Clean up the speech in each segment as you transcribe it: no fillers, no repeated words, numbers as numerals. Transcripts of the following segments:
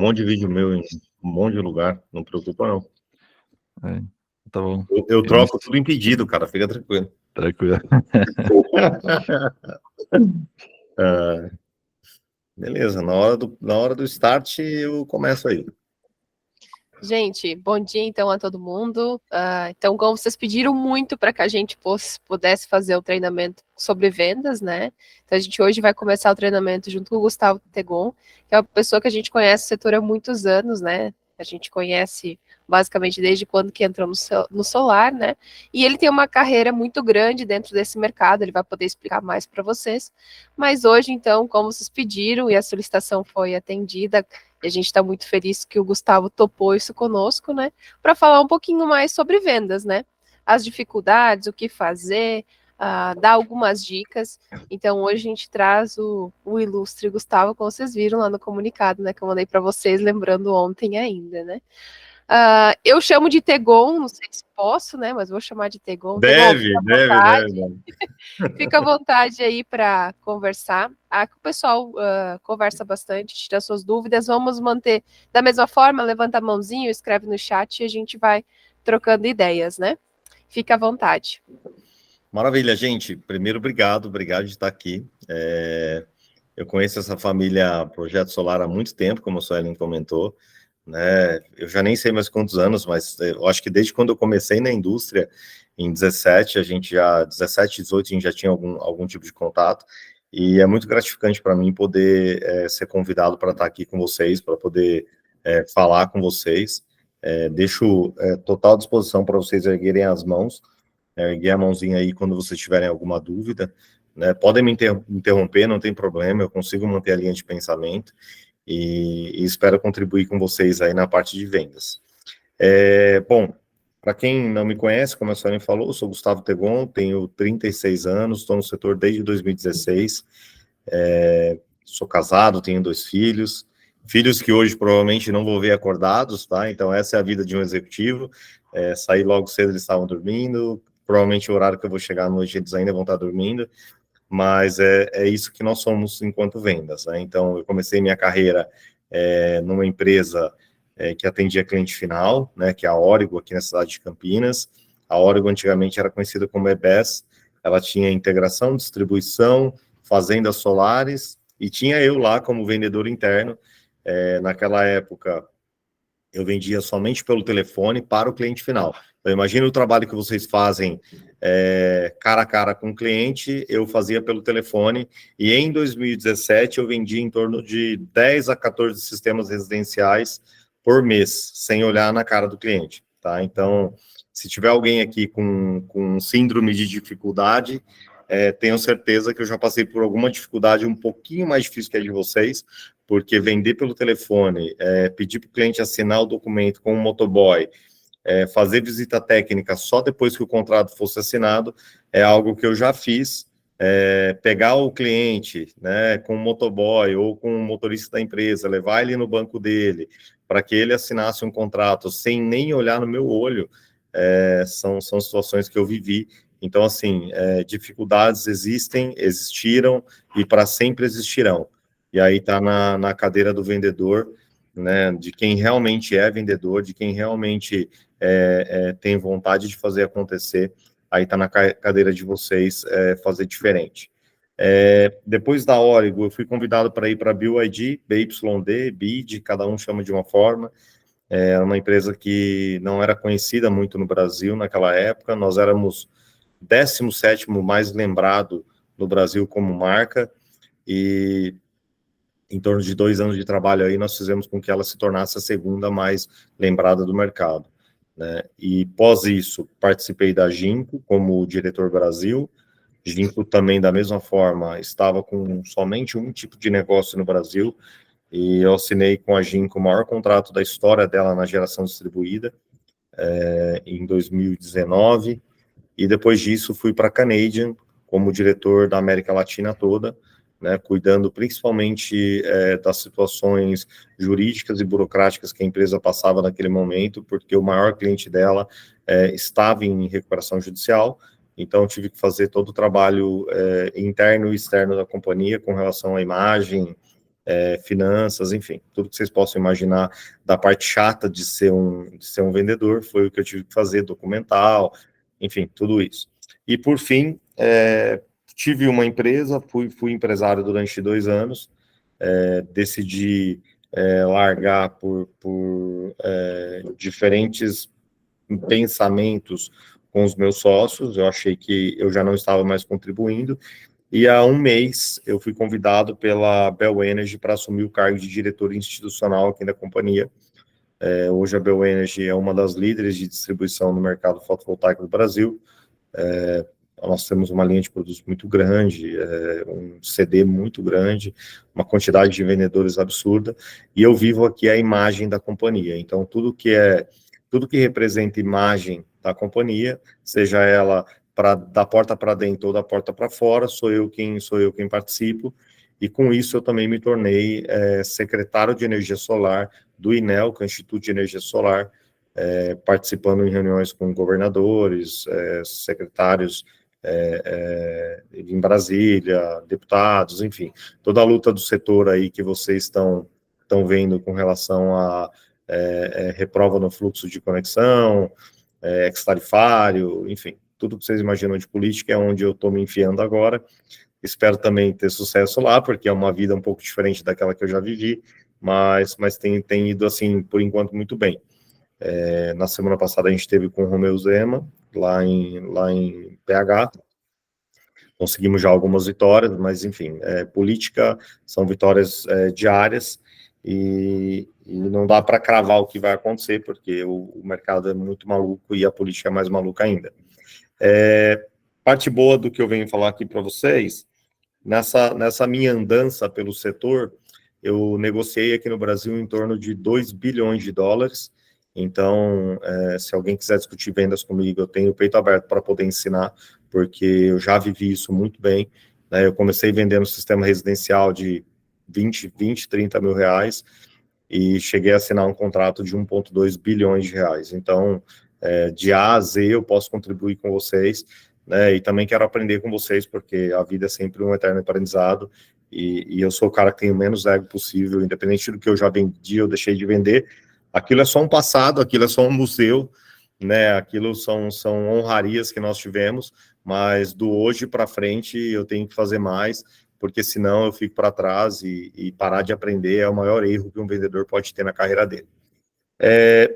Um monte de vídeo meu em um monte de lugar, não preocupa não. Tá bom. Eu troco tudo em pedido, cara, fica tranquilo. Tranquilo. Beleza, na hora do start eu começo aí. Gente, bom dia então a todo mundo. Então, como vocês pediram muito para que a gente pudesse fazer o treinamento sobre vendas, né? Então, a gente hoje vai começar o treinamento junto com o Gustavo Tegon, que é uma pessoa que a gente conhece o setor há muitos anos, né? A gente conhece basicamente desde quando que entrou no solar, né? E ele tem uma carreira muito grande dentro desse mercado, ele vai poder explicar mais para vocês. Mas hoje, então, como vocês pediram e a solicitação foi atendida, e a gente está muito feliz que o Gustavo topou isso conosco, né? Para falar um pouquinho mais sobre vendas, né? As dificuldades, o que fazer, dar algumas dicas. Então, hoje a gente traz o ilustre Gustavo, como vocês viram lá no comunicado, né? Que eu mandei para vocês, lembrando ontem ainda, né? Eu chamo de Tegon, não sei se posso, né? Mas vou chamar de Tegon. Deve. Fica à vontade aí para conversar. Que o pessoal conversa bastante, tira suas dúvidas. Vamos manter da mesma forma, levanta a mãozinha, escreve no chat e a gente vai trocando ideias, né? Fica à vontade. Maravilha, gente. Primeiro, obrigado de estar aqui. Eu conheço essa família Projeto Solar há muito tempo, como a Suelen comentou, né? Eu já nem sei mais quantos anos, mas eu acho que desde quando eu comecei na indústria, em 17, 18, a gente já tinha algum tipo de contato, e é muito gratificante para mim poder ser convidado para estar aqui com vocês, para poder falar com vocês. Deixo total disposição para vocês erguerem as mãos, erguer a mãozinha aí quando vocês tiverem alguma dúvida, né? Podem me interromper, não tem problema, eu consigo manter a linha de pensamento, e espero contribuir com vocês aí na parte de vendas. Bom, para quem não me conhece, como a Suelen falou, eu sou Gustavo Tegon, tenho 36 anos, estou no setor desde 2016, sou casado, tenho 2 filhos que hoje provavelmente não vou ver acordados, tá? Então essa é a vida de um executivo, saí logo cedo, eles estavam dormindo, provavelmente o horário que eu vou chegar à noite eles ainda vão estar dormindo, mas é isso que nós somos enquanto vendas, né? Então, eu comecei minha carreira numa empresa que atendia cliente final, né, que é a Origo, aqui na cidade de Campinas. A Origo antigamente era conhecida como EBS, ela tinha integração, distribuição, fazendas solares, e tinha eu lá como vendedor interno. Naquela época, eu vendia somente pelo telefone para o cliente final. Então, imagina o trabalho que vocês fazem cara a cara com o cliente, eu fazia pelo telefone, e em 2017 eu vendia em torno de 10 a 14 sistemas residenciais por mês, sem olhar na cara do cliente, tá? Então, se tiver alguém aqui com síndrome de dificuldade, tenho certeza que eu já passei por alguma dificuldade um pouquinho mais difícil que a de vocês, porque vender pelo telefone, pedir para o cliente assinar o documento com o motoboy, fazer visita técnica só depois que o contrato fosse assinado, é algo que eu já fiz. Pegar o cliente, né, com o motoboy ou com o motorista da empresa, levar ele no banco dele, para que ele assinasse um contrato sem nem olhar no meu olho, são situações que eu vivi. Então, assim, dificuldades existiram e para sempre existirão. E aí está na cadeira do vendedor, né, de quem realmente é vendedor, de quem realmente tem vontade de fazer acontecer, aí está na cadeira de vocês fazer diferente. Depois da Origo, eu fui convidado para ir para a BYD, BYD, BID, cada um chama de uma forma. Uma empresa que não era conhecida muito no Brasil naquela época, nós éramos 17º mais lembrado no Brasil como marca, e em torno de 2 anos de trabalho aí, nós fizemos com que ela se tornasse a segunda mais lembrada do mercado, né? E pós isso, participei da Ginco como diretor Brasil. Ginco também, da mesma forma, estava com somente um tipo de negócio no Brasil, e eu assinei com a Ginco o maior contrato da história dela na geração distribuída, em 2019, e depois disso fui para a Canadian como diretor da América Latina toda, né, cuidando principalmente das situações jurídicas e burocráticas que a empresa passava naquele momento, porque o maior cliente dela estava em recuperação judicial, então tive que fazer todo o trabalho interno e externo da companhia com relação à imagem, finanças, enfim, tudo que vocês possam imaginar da parte chata de ser um vendedor, foi o que eu tive que fazer, documental, enfim, tudo isso. E, por fim, tive uma empresa, fui empresário durante 2 anos, decidi largar por diferentes pensamentos com os meus sócios, eu achei que eu já não estava mais contribuindo, e há 1 mês eu fui convidado pela Bel Energy para assumir o cargo de diretor institucional aqui da companhia. Hoje a Bel Energy é uma das líderes de distribuição no mercado fotovoltaico do Brasil. Nós temos uma linha de produtos muito grande, um CD muito grande, uma quantidade de vendedores absurda, e eu vivo aqui a imagem da companhia. Então, tudo que representa imagem da companhia, seja ela da porta para dentro ou da porta para fora, sou eu quem participo, e com isso eu também me tornei secretário de Energia Solar do INEL, que é o Instituto de Energia Solar, participando em reuniões com governadores, secretários em Brasília, deputados, enfim, toda a luta do setor aí que vocês estão vendo com relação a reprova no fluxo de conexão, ex-tarifário, enfim, tudo que vocês imaginam de política é onde eu estou me enfiando agora. Espero também ter sucesso lá, porque é uma vida um pouco diferente daquela que eu já vivi, mas tem ido, assim, por enquanto, muito bem. Na semana passada a gente esteve com o Romeu Zema, lá em PH, conseguimos já algumas vitórias, mas, enfim, política são vitórias diárias, e não dá para cravar o que vai acontecer, porque o mercado é muito maluco e a política é mais maluca ainda. Parte boa do que eu venho falar aqui para vocês, nessa minha andança pelo setor, eu negociei aqui no Brasil em torno de 2 bilhões de dólares, então, se alguém quiser discutir vendas comigo, eu tenho o peito aberto para poder ensinar, porque eu já vivi isso muito bem, né? Eu comecei vendendo sistema residencial de 20, 30 mil reais, e cheguei a assinar um contrato de 1,2 bilhões de reais. Então, de A a Z, eu posso contribuir com vocês, né? E também quero aprender com vocês, porque a vida é sempre um eterno aprendizado, e eu sou o cara que tem o menos ego possível, independente do que eu já vendi ou deixei de vender. Aquilo é só um passado, aquilo é só um museu, né? Aquilo são honrarias que nós tivemos, mas do hoje para frente eu tenho que fazer mais, porque senão eu fico para trás, e parar de aprender é o maior erro que um vendedor pode ter na carreira dele.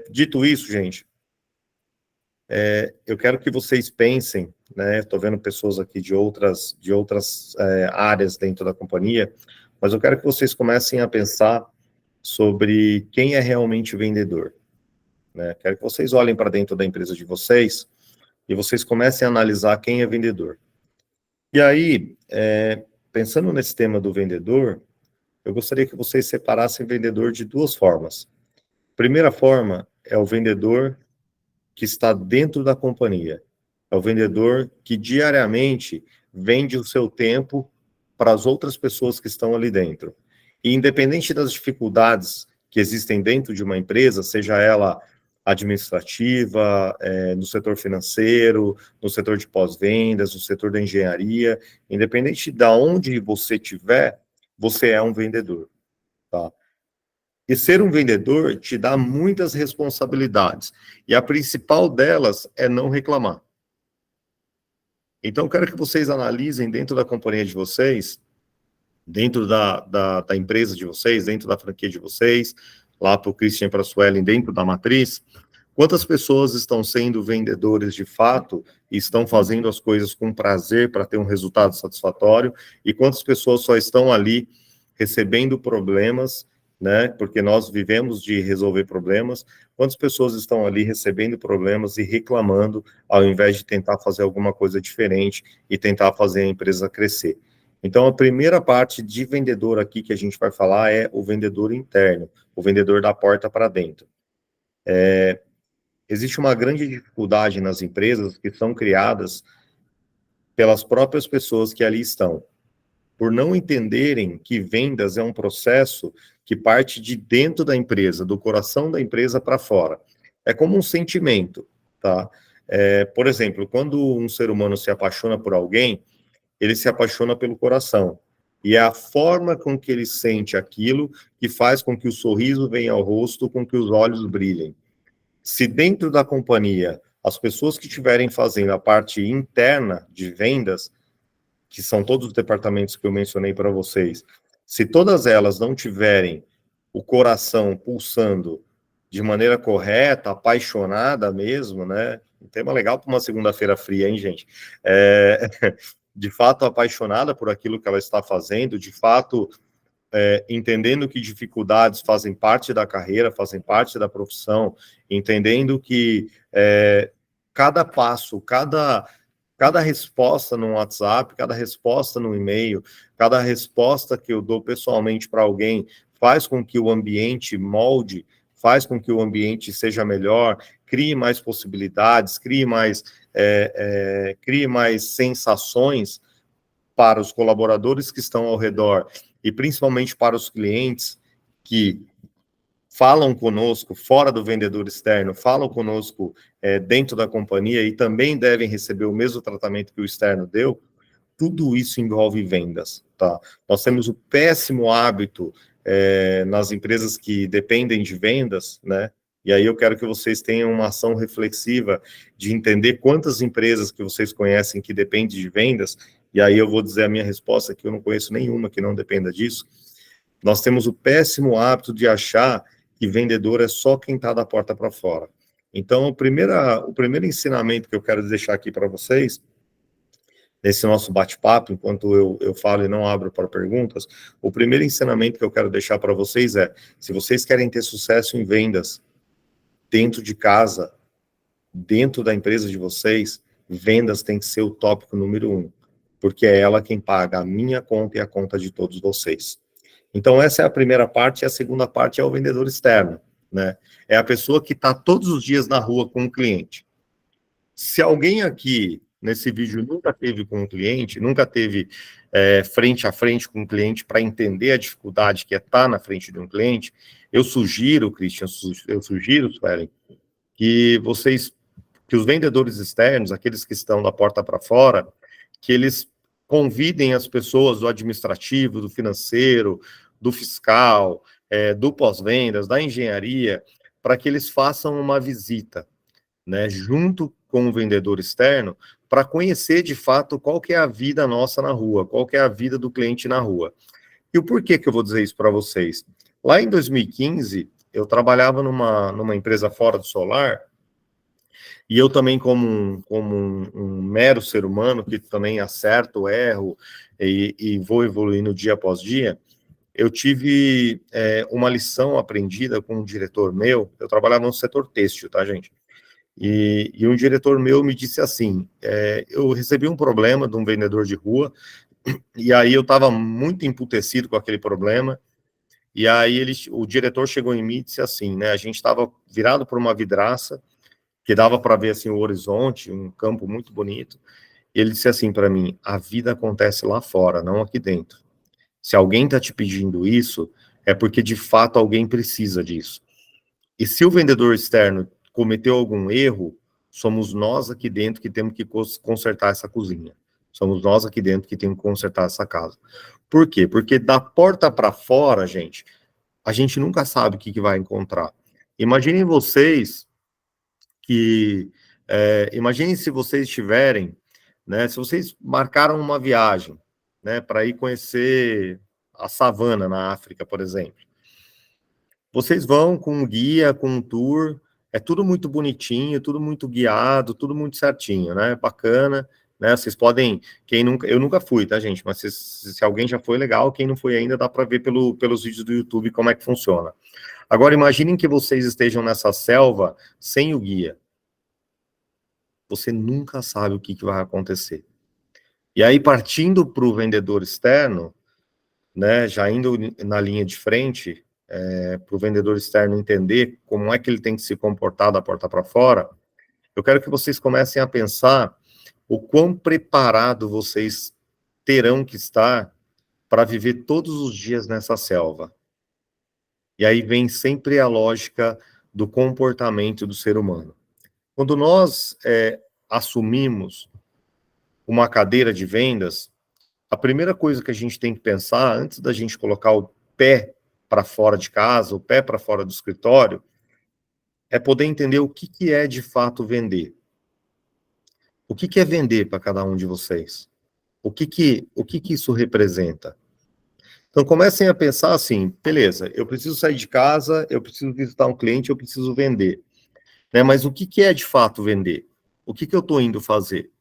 Dito isso, gente, eu quero que vocês pensem, né? Estou vendo pessoas aqui de outras áreas dentro da companhia, mas eu quero que vocês comecem a pensar sobre quem é realmente o vendedor, né? Quero que vocês olhem para dentro da empresa de vocês e vocês comecem a analisar quem é vendedor. E aí, pensando nesse tema do vendedor, eu gostaria que vocês separassem vendedor de 2 formas. Primeira forma é o vendedor que está dentro da companhia. É o vendedor que diariamente vende o seu tempo para as outras pessoas que estão ali dentro. E independente das dificuldades que existem dentro de uma empresa, seja ela administrativa, no setor financeiro, no setor de pós-vendas, no setor da engenharia, independente de onde você estiver, você é um vendedor, tá? E ser um vendedor te dá muitas responsabilidades, e a principal delas é não reclamar. Então, eu quero que vocês analisem dentro da companhia de vocês, dentro da empresa de vocês, dentro da franquia de vocês, lá para o Christian e para a Suelen, dentro da matriz, quantas pessoas estão sendo vendedores de fato e estão fazendo as coisas com prazer para ter um resultado satisfatório, e quantas pessoas só estão ali recebendo problemas, né? Porque nós vivemos de resolver problemas. Quantas pessoas estão ali recebendo problemas e reclamando, ao invés de tentar fazer alguma coisa diferente e tentar fazer a empresa crescer? Então, a primeira parte de vendedor aqui que a gente vai falar é o vendedor interno, o vendedor da porta para dentro. Existe uma grande dificuldade nas empresas que são criadas pelas próprias pessoas que ali estão, por não entenderem que vendas é um processo que parte de dentro da empresa, do coração da empresa para fora. É como um sentimento, tá? Por exemplo, quando um ser humano se apaixona por alguém, ele se apaixona pelo coração. E é a forma com que ele sente aquilo que faz com que o sorriso venha ao rosto, com que os olhos brilhem. Se dentro da companhia, as pessoas que estiverem fazendo a parte interna de vendas, que são todos os departamentos que eu mencionei para vocês, se todas elas não tiverem o coração pulsando de maneira correta, apaixonada mesmo, né? Um tema legal para uma segunda-feira fria, hein, gente? De fato apaixonada por aquilo que ela está fazendo, de fato entendendo que dificuldades fazem parte da carreira, fazem parte da profissão, entendendo que cada passo, cada resposta no WhatsApp, cada resposta no e-mail, cada resposta que eu dou pessoalmente para alguém faz com que o ambiente molde, faz com que o ambiente seja melhor, crie mais possibilidades, crie mais sensações para os colaboradores que estão ao redor e principalmente para os clientes que falam conosco fora do vendedor externo, falam conosco dentro da companhia e também devem receber o mesmo tratamento que o externo deu. Tudo isso envolve vendas, tá? Nós temos o péssimo hábito nas empresas que dependem de vendas, né? E aí eu quero que vocês tenham uma ação reflexiva de entender quantas empresas que vocês conhecem que dependem de vendas, e aí eu vou dizer a minha resposta, que eu não conheço nenhuma que não dependa disso. Nós temos o péssimo hábito de achar que vendedor é só quem está da porta para fora. Então, o primeiro ensinamento que eu quero deixar aqui para vocês, nesse nosso bate-papo, enquanto eu falo e não abro para perguntas, o primeiro ensinamento que eu quero deixar para vocês é, se vocês querem ter sucesso em vendas, dentro de casa, dentro da empresa de vocês, vendas tem que ser o tópico número 1, porque é ela quem paga a minha conta e a conta de todos vocês. Então, essa é a primeira parte, e a segunda parte é o vendedor externo, né? É a pessoa que está todos os dias na rua com o cliente. Se alguém aqui, nesse vídeo, nunca teve com um cliente, nunca teve frente a frente com um cliente para entender a dificuldade que é estar na frente de um cliente, eu sugiro, Christian, Suelen, que os vendedores externos, aqueles que estão da porta para fora, que eles convidem as pessoas do administrativo, do financeiro, do fiscal, do pós-vendas, da engenharia, para que eles façam uma visita, né, junto com o vendedor externo, para conhecer de fato qual que é a vida nossa na rua, qual que é a vida do cliente na rua. E o porquê que eu vou dizer isso para vocês? Lá em 2015, eu trabalhava numa empresa fora do solar, e eu também, como um mero ser humano, que também acerto, erro, e vou evoluindo dia após dia, eu tive uma lição aprendida com um diretor meu. Eu trabalhava no setor têxtil, tá, gente? E um diretor meu me disse assim, eu recebi um problema de um vendedor de rua, e aí eu estava muito emputecido com aquele problema, e aí o diretor chegou em mim e disse assim, né, a gente estava virado por uma vidraça, que dava para ver assim o horizonte, um campo muito bonito, e ele disse assim para mim, a vida acontece lá fora, não aqui dentro. Se alguém está te pedindo isso, é porque de fato alguém precisa disso. E se o vendedor externo cometeu algum erro, somos nós aqui dentro que temos que consertar essa cozinha. Somos nós aqui dentro que temos que consertar essa casa. Por quê? Porque da porta para fora, gente, a gente nunca sabe o que vai encontrar. Imaginem vocês imaginem se vocês tiverem, né, se vocês marcaram uma viagem, né, para ir conhecer a savana na África, por exemplo. Vocês vão com um guia, com um tour, é tudo muito bonitinho, tudo muito guiado, tudo muito certinho, né? Bacana, né? Vocês podem, eu nunca fui, tá, gente? Mas se alguém já foi, legal, quem não foi ainda, dá para ver pelos vídeos do YouTube como é que funciona. Agora, imaginem que vocês estejam nessa selva sem o guia. Você nunca sabe o que vai acontecer. E aí, partindo para o vendedor externo, né, já indo na linha de frente, para o vendedor externo entender como é que ele tem que se comportar da porta para fora, eu quero que vocês comecem a pensar o quão preparado vocês terão que estar para viver todos os dias nessa selva. E aí vem sempre a lógica do comportamento do ser humano. Quando nós assumimos uma cadeira de vendas, a primeira coisa que a gente tem que pensar, antes da gente colocar o pé para fora de casa, o pé para fora do escritório, é poder entender o que é de fato vender. O que é vender para cada um de vocês? O que isso representa? Então comecem a pensar assim, beleza, eu preciso sair de casa, eu preciso visitar um cliente, eu preciso vender. Né? Mas o que é de fato vender? O que eu estou indo fazer?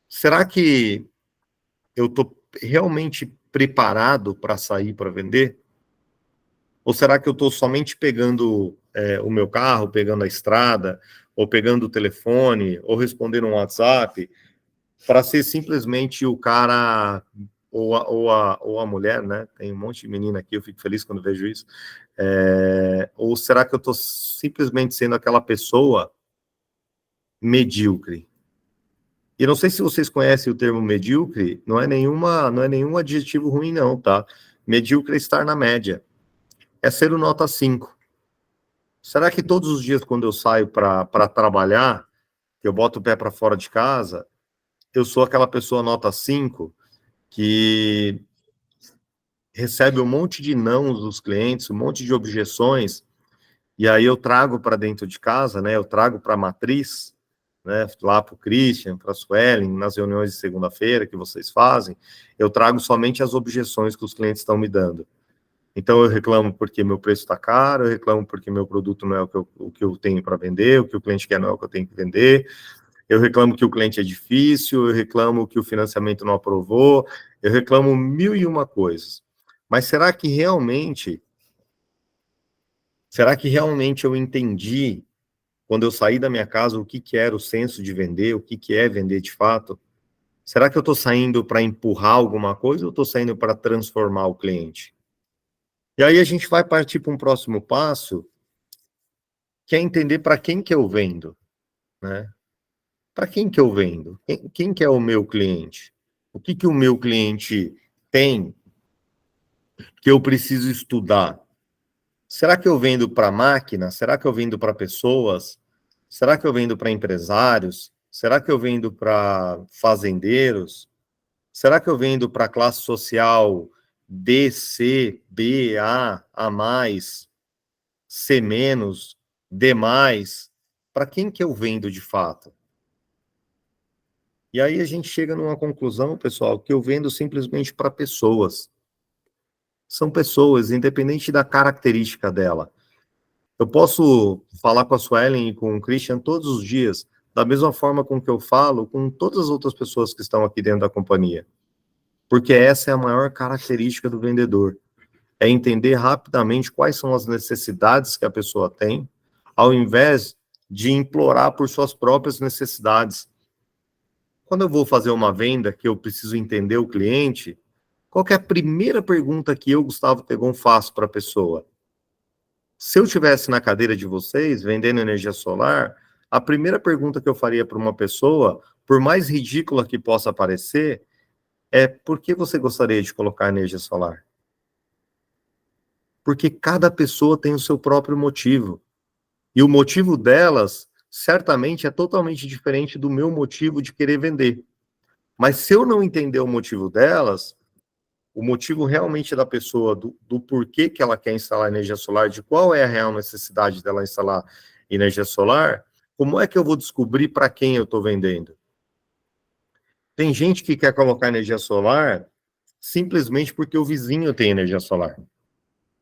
Será que eu estou realmente preparado para sair para vender? Ou será que eu estou somente pegando o meu carro, pegando a estrada, ou pegando o telefone, ou respondendo um WhatsApp, para ser simplesmente o cara ou a mulher, né? Tem um monte de menina aqui, eu fico feliz quando vejo isso. Ou será que eu estou simplesmente sendo aquela pessoa medíocre? E não sei se vocês conhecem o termo medíocre, não é nenhum adjetivo ruim, não, tá? Medíocre é estar na média. É ser o nota 5. Será que todos os dias, quando eu saio para trabalhar, que eu boto o pé para fora de casa, eu sou aquela pessoa nota 5 que recebe um monte de nãos dos clientes, um monte de objeções, e aí eu trago para dentro de casa, né? Eu trago para a matriz, né? Lá para o Christian, para a Suelen, nas reuniões de segunda-feira que vocês fazem, eu trago somente as objeções que os clientes estão me dando. Então, eu reclamo porque meu preço está caro, eu reclamo porque meu produto não é o que eu tenho para vender, o que o cliente quer não é o que eu tenho que vender, eu reclamo que o cliente é difícil, eu reclamo que o financiamento não aprovou, eu reclamo 1001 coisas. Mas será que realmente eu entendi, quando eu saí da minha casa, o que era o senso de vender, o que é vender de fato? Será que eu estou saindo para empurrar alguma coisa ou estou saindo para transformar o cliente? E aí a gente vai partir para um próximo passo, que é entender para quem que eu vendo, né? Para quem que eu vendo? Quem que é o meu cliente? O que o meu cliente tem que eu preciso estudar? Será que eu vendo para máquina? Será que eu vendo para pessoas? Será que eu vendo para empresários? Será que eu vendo para fazendeiros? Será que eu vendo para classe social D, C, B, A mais, C menos, D mais? Para quem que eu vendo de fato? E aí a gente chega numa conclusão, pessoal, que eu vendo simplesmente para pessoas. São pessoas, independente da característica dela. Eu posso falar com a Suelen e com o Christian todos os dias, da mesma forma com que eu falo com todas as outras pessoas que estão aqui dentro da companhia. Porque essa é a maior característica do vendedor. É entender rapidamente quais são as necessidades que a pessoa tem, ao invés de implorar por suas próprias necessidades. Quando eu vou fazer uma venda que eu preciso entender o cliente, qual que é a primeira pergunta que eu, Gustavo Tegon, faço para a pessoa? Se eu estivesse na cadeira de vocês, vendendo energia solar, a primeira pergunta que eu faria para uma pessoa, por mais ridícula que possa parecer, é: por que você gostaria de colocar energia solar? Porque cada pessoa tem o seu próprio motivo. E o motivo delas, certamente, é totalmente diferente do meu motivo de querer vender. Mas se eu não entender o motivo delas, o motivo realmente da pessoa, do porquê que ela quer instalar energia solar, de qual é a real necessidade dela instalar energia solar, como é que eu vou descobrir para quem eu estou vendendo? Tem gente que quer colocar energia solar simplesmente porque o vizinho tem energia solar.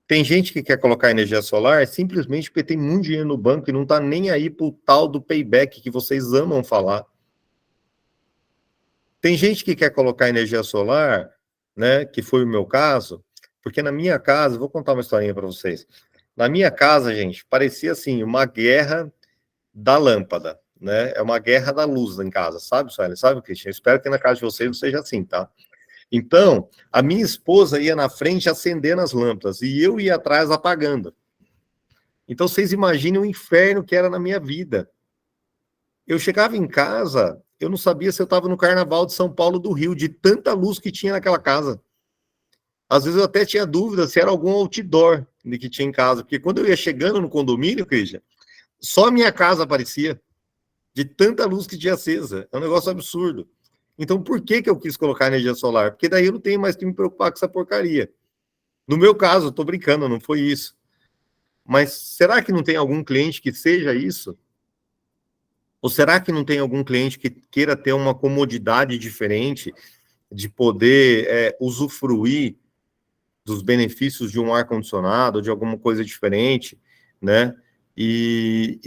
Tem gente que quer colocar energia solar simplesmente porque tem muito dinheiro no banco e não está nem aí para o tal do payback que vocês amam falar. Tem gente que quer colocar energia solar, né, que foi o meu caso, porque na minha casa, vou contar uma historinha para vocês. Na minha casa, gente, parecia assim, uma guerra da lâmpada, né? É uma guerra da luz em casa, sabe, Sueli? Sabe, Cristian? Eu espero que na casa de vocês não seja assim, tá? Então, a minha esposa ia na frente acendendo as lâmpadas e eu ia atrás apagando. Então, vocês imaginem o inferno que era na minha vida. Eu chegava em casa, eu não sabia se eu estava no Carnaval de São Paulo do Rio, de tanta luz que tinha naquela casa. Às vezes eu até tinha dúvida se era algum outdoor que tinha em casa, porque quando eu ia chegando no condomínio, Christian, só a minha casa aparecia, de tanta luz que tinha acesa. É um negócio absurdo. Então, por que eu quis colocar energia solar? Porque daí eu não tenho mais que me preocupar com essa porcaria. No meu caso, eu tô brincando, não foi isso. Mas será que não tem algum cliente que seja isso? Ou será que não tem algum cliente que queira ter uma comodidade diferente de poder usufruir dos benefícios de um ar-condicionado, de alguma coisa diferente, né? E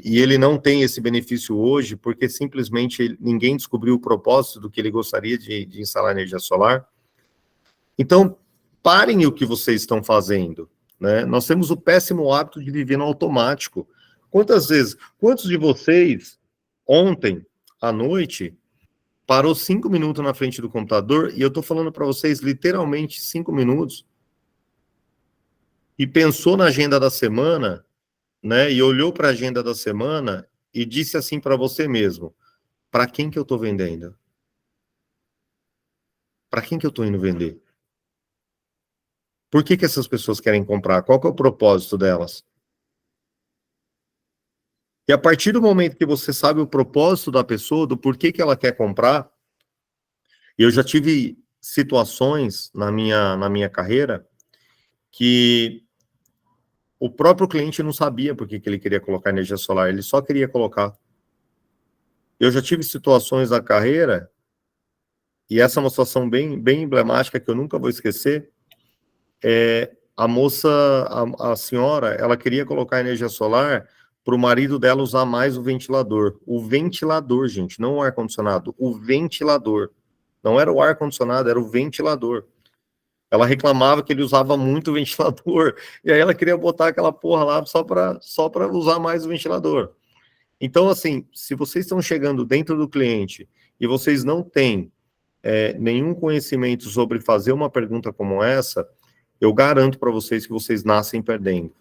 ele não tem esse benefício hoje porque simplesmente ninguém descobriu o propósito do que ele gostaria de instalar energia solar. Então, parem o que vocês estão fazendo, né? Nós temos o péssimo hábito de viver no automático. Quantos de vocês, ontem à noite, parou 5 minutos na frente do computador, e eu estou falando para vocês literalmente 5 minutos, e pensou na agenda da semana, né? E olhou para a agenda da semana e disse assim para você mesmo: para quem que eu estou vendendo? Para quem que eu estou indo vender? Por que essas pessoas querem comprar? Qual que é o propósito delas? E a partir do momento que você sabe o propósito da pessoa, do porquê que ela quer comprar, eu já tive situações na minha carreira que o próprio cliente não sabia por que ele queria colocar energia solar, ele só queria colocar. Eu já tive situações na carreira, e essa é uma situação bem emblemática que eu nunca vou esquecer. A moça, a senhora, ela queria colocar energia solar para o marido dela usar mais o ventilador. O ventilador, gente, não o ar-condicionado, o ventilador. Não era o ar-condicionado, era o ventilador. Ela reclamava que ele usava muito o ventilador, e aí ela queria botar aquela porra lá só para usar mais o ventilador. Então, assim, se vocês estão chegando dentro do cliente e vocês não têm nenhum conhecimento sobre fazer uma pergunta como essa, eu garanto para vocês que vocês nascem perdendo.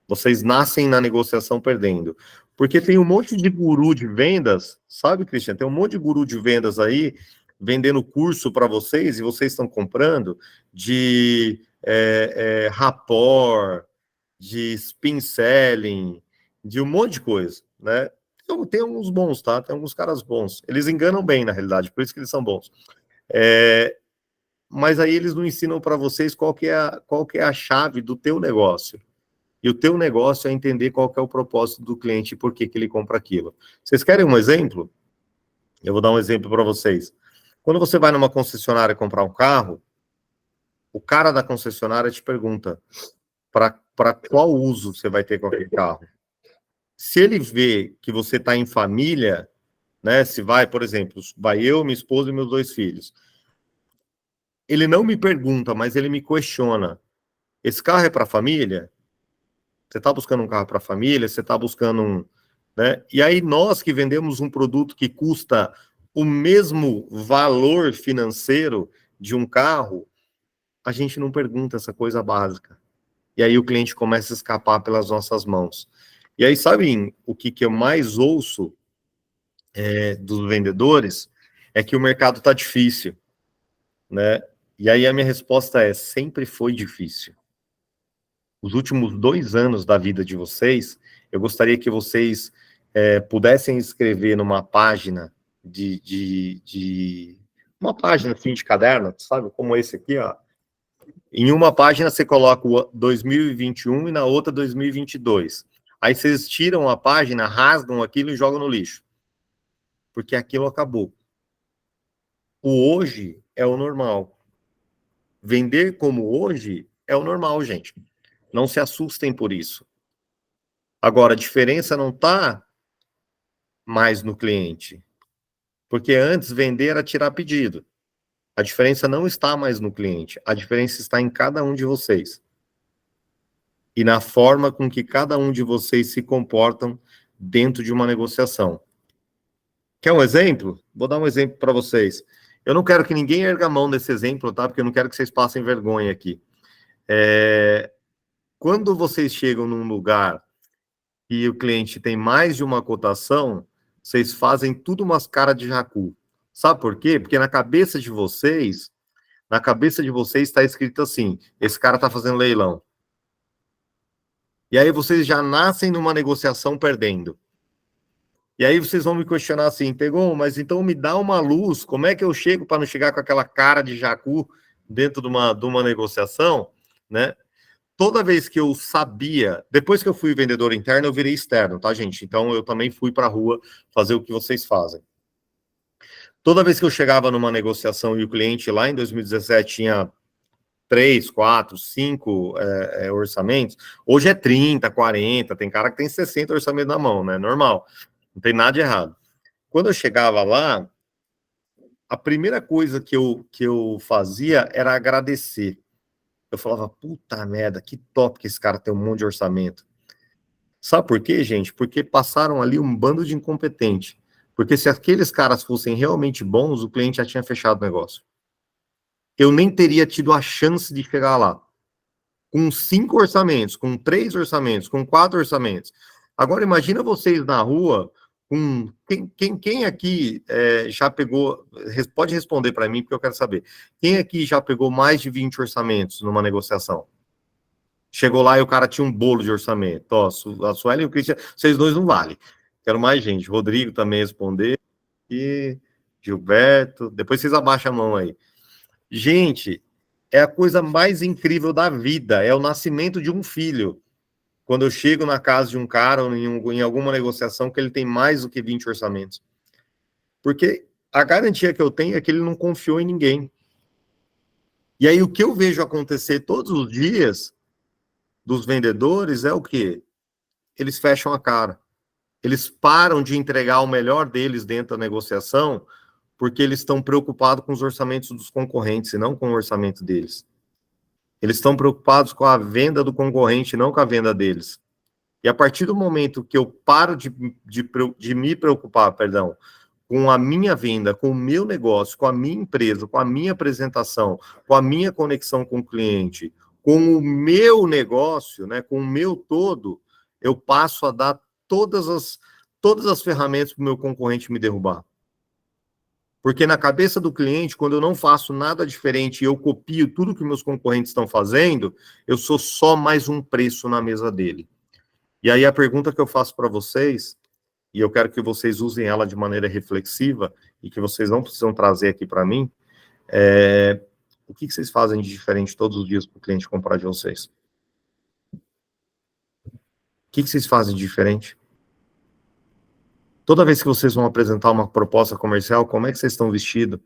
Vocês nascem na negociação perdendo. Porque tem um monte de guru de vendas, sabe, Cristian? Tem um monte de guru de vendas aí, vendendo curso para vocês, e vocês estão comprando, de rapport, de spin selling, de um monte de coisa, né? Tem alguns bons, tá? Tem alguns caras bons. Eles enganam bem, na realidade, por isso que eles são bons. Mas aí eles não ensinam para vocês qual que é a chave do teu negócio. E o teu negócio é entender qual que é o propósito do cliente e por que ele compra aquilo. Vocês querem um exemplo? Eu vou dar um exemplo para vocês. Quando você vai numa concessionária comprar um carro, o cara da concessionária te pergunta para qual uso você vai ter com aquele carro. Se ele vê que você está em família, né? Se vai, por exemplo, vai eu, minha esposa e meus 2 filhos. Ele não me pergunta, mas ele me questiona. Esse carro é para a família? Você está buscando um carro para a família? Você está buscando um... Né? E aí nós que vendemos um produto que custa o mesmo valor financeiro de um carro, a gente não pergunta essa coisa básica. E aí o cliente começa a escapar pelas nossas mãos. E aí, sabem o que eu mais ouço dos vendedores? É que o mercado está difícil, né? E aí a minha resposta é: sempre foi difícil. Os últimos 2 anos da vida de vocês, eu gostaria que vocês pudessem escrever numa página uma página assim de caderno, sabe? Como esse aqui, ó. Em uma página você coloca o 2021 e na outra 2022. Aí vocês tiram a página, rasgam aquilo e jogam no lixo. Porque aquilo acabou. O hoje é o normal. Vender como hoje é o normal, gente. Não se assustem por isso. Agora, a diferença não está mais no cliente. Porque antes vender era tirar pedido. A diferença não está mais no cliente. A diferença está em cada um de vocês. E na forma com que cada um de vocês se comportam dentro de uma negociação. Quer um exemplo? Vou dar um exemplo para vocês. Eu não quero que ninguém erga a mão nesse exemplo, tá? Porque eu não quero que vocês passem vergonha aqui. Quando vocês chegam num lugar e o cliente tem mais de uma cotação, vocês fazem tudo umas caras de jacu. Sabe por quê? Porque na cabeça de vocês está escrito assim: esse cara está fazendo leilão. E aí vocês já nascem numa negociação perdendo. E aí vocês vão me questionar assim, Pegon, mas então me dá uma luz, como é que eu chego para não chegar com aquela cara de jacu dentro de uma negociação, né? Toda vez que eu sabia, depois que eu fui vendedor interno, eu virei externo, tá, gente? Então eu também fui para a rua fazer o que vocês fazem. Toda vez que eu chegava numa negociação e o cliente lá em 2017 tinha 3, 4, 5 orçamentos, hoje é 30, 40, tem cara que tem 60 orçamentos na mão, né? Normal, não tem nada de errado. Quando eu chegava lá, a primeira coisa que eu fazia era agradecer. Eu falava, puta merda, que top que esse cara tem um monte de orçamento. Sabe por quê, gente? Porque passaram ali um bando de incompetente. Porque se aqueles caras fossem realmente bons, o cliente já tinha fechado o negócio. Eu nem teria tido a chance de chegar lá. Com 5 orçamentos, com 3 orçamentos, com 4 orçamentos. Agora, imagina vocês na rua, com quem aqui já pegou, pode responder para mim, porque eu quero saber. Quem aqui já pegou mais de 20 orçamentos numa negociação? Chegou lá e o cara tinha um bolo de orçamento. Ó, a Sueli e o Cristian, vocês dois não valem. Quero mais gente. Rodrigo também responder. E Gilberto. Depois vocês abaixam a mão aí. Gente, é a coisa mais incrível da vida. É o nascimento de um filho. Quando eu chego na casa de um cara ou em alguma negociação que ele tem mais do que 20 orçamentos. Porque a garantia que eu tenho é que ele não confiou em ninguém. E aí o que eu vejo acontecer todos os dias dos vendedores é o quê? Eles fecham a cara. Eles param de entregar o melhor deles dentro da negociação porque eles estão preocupados com os orçamentos dos concorrentes e não com o orçamento deles. Eles estão preocupados com a venda do concorrente, não com a venda deles. E a partir do momento que eu paro de me preocupar, com a minha venda, com o meu negócio, com a minha empresa, com a minha apresentação, com a minha conexão com o cliente, com o meu negócio, né, com o meu todo, eu passo a dar todas as ferramentas para o meu concorrente me derrubar. Porque na cabeça do cliente, quando eu não faço nada diferente e eu copio tudo que meus concorrentes estão fazendo, eu sou só mais um preço na mesa dele. E aí a pergunta que eu faço para vocês, e eu quero que vocês usem ela de maneira reflexiva, e que vocês não precisam trazer aqui para mim, o que vocês fazem de diferente todos os dias para o cliente comprar de vocês? O que vocês fazem de diferente? Toda vez que vocês vão apresentar uma proposta comercial, como é que vocês estão vestidos?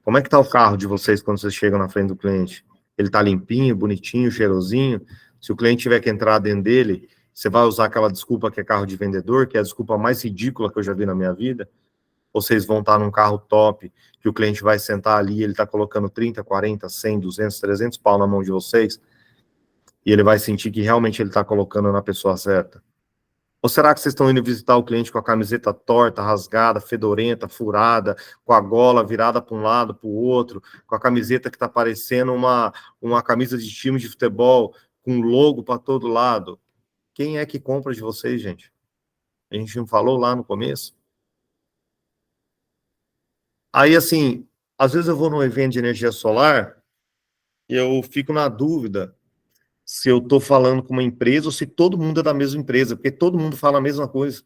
Como é que está o carro de vocês quando vocês chegam na frente do cliente? Ele está limpinho, bonitinho, cheirosinho? Se o cliente tiver que entrar dentro dele, você vai usar aquela desculpa que é carro de vendedor, que é a desculpa mais ridícula que eu já vi na minha vida? Ou vocês vão estar num carro top, que o cliente vai sentar ali, ele está colocando 30, 40, 100, 200, 300 pau na mão de vocês, e ele vai sentir que realmente ele está colocando na pessoa certa? Ou será que vocês estão indo visitar o cliente com a camiseta torta, rasgada, fedorenta, furada, com a gola virada para um lado, para o outro, com a camiseta que está parecendo uma camisa de time de futebol, com logo para todo lado? Quem é que compra de vocês, gente? A gente não falou lá no começo? Aí, assim, às vezes eu vou num evento de energia solar e eu fico na dúvida se eu estou falando com uma empresa ou se todo mundo é da mesma empresa, porque todo mundo fala a mesma coisa.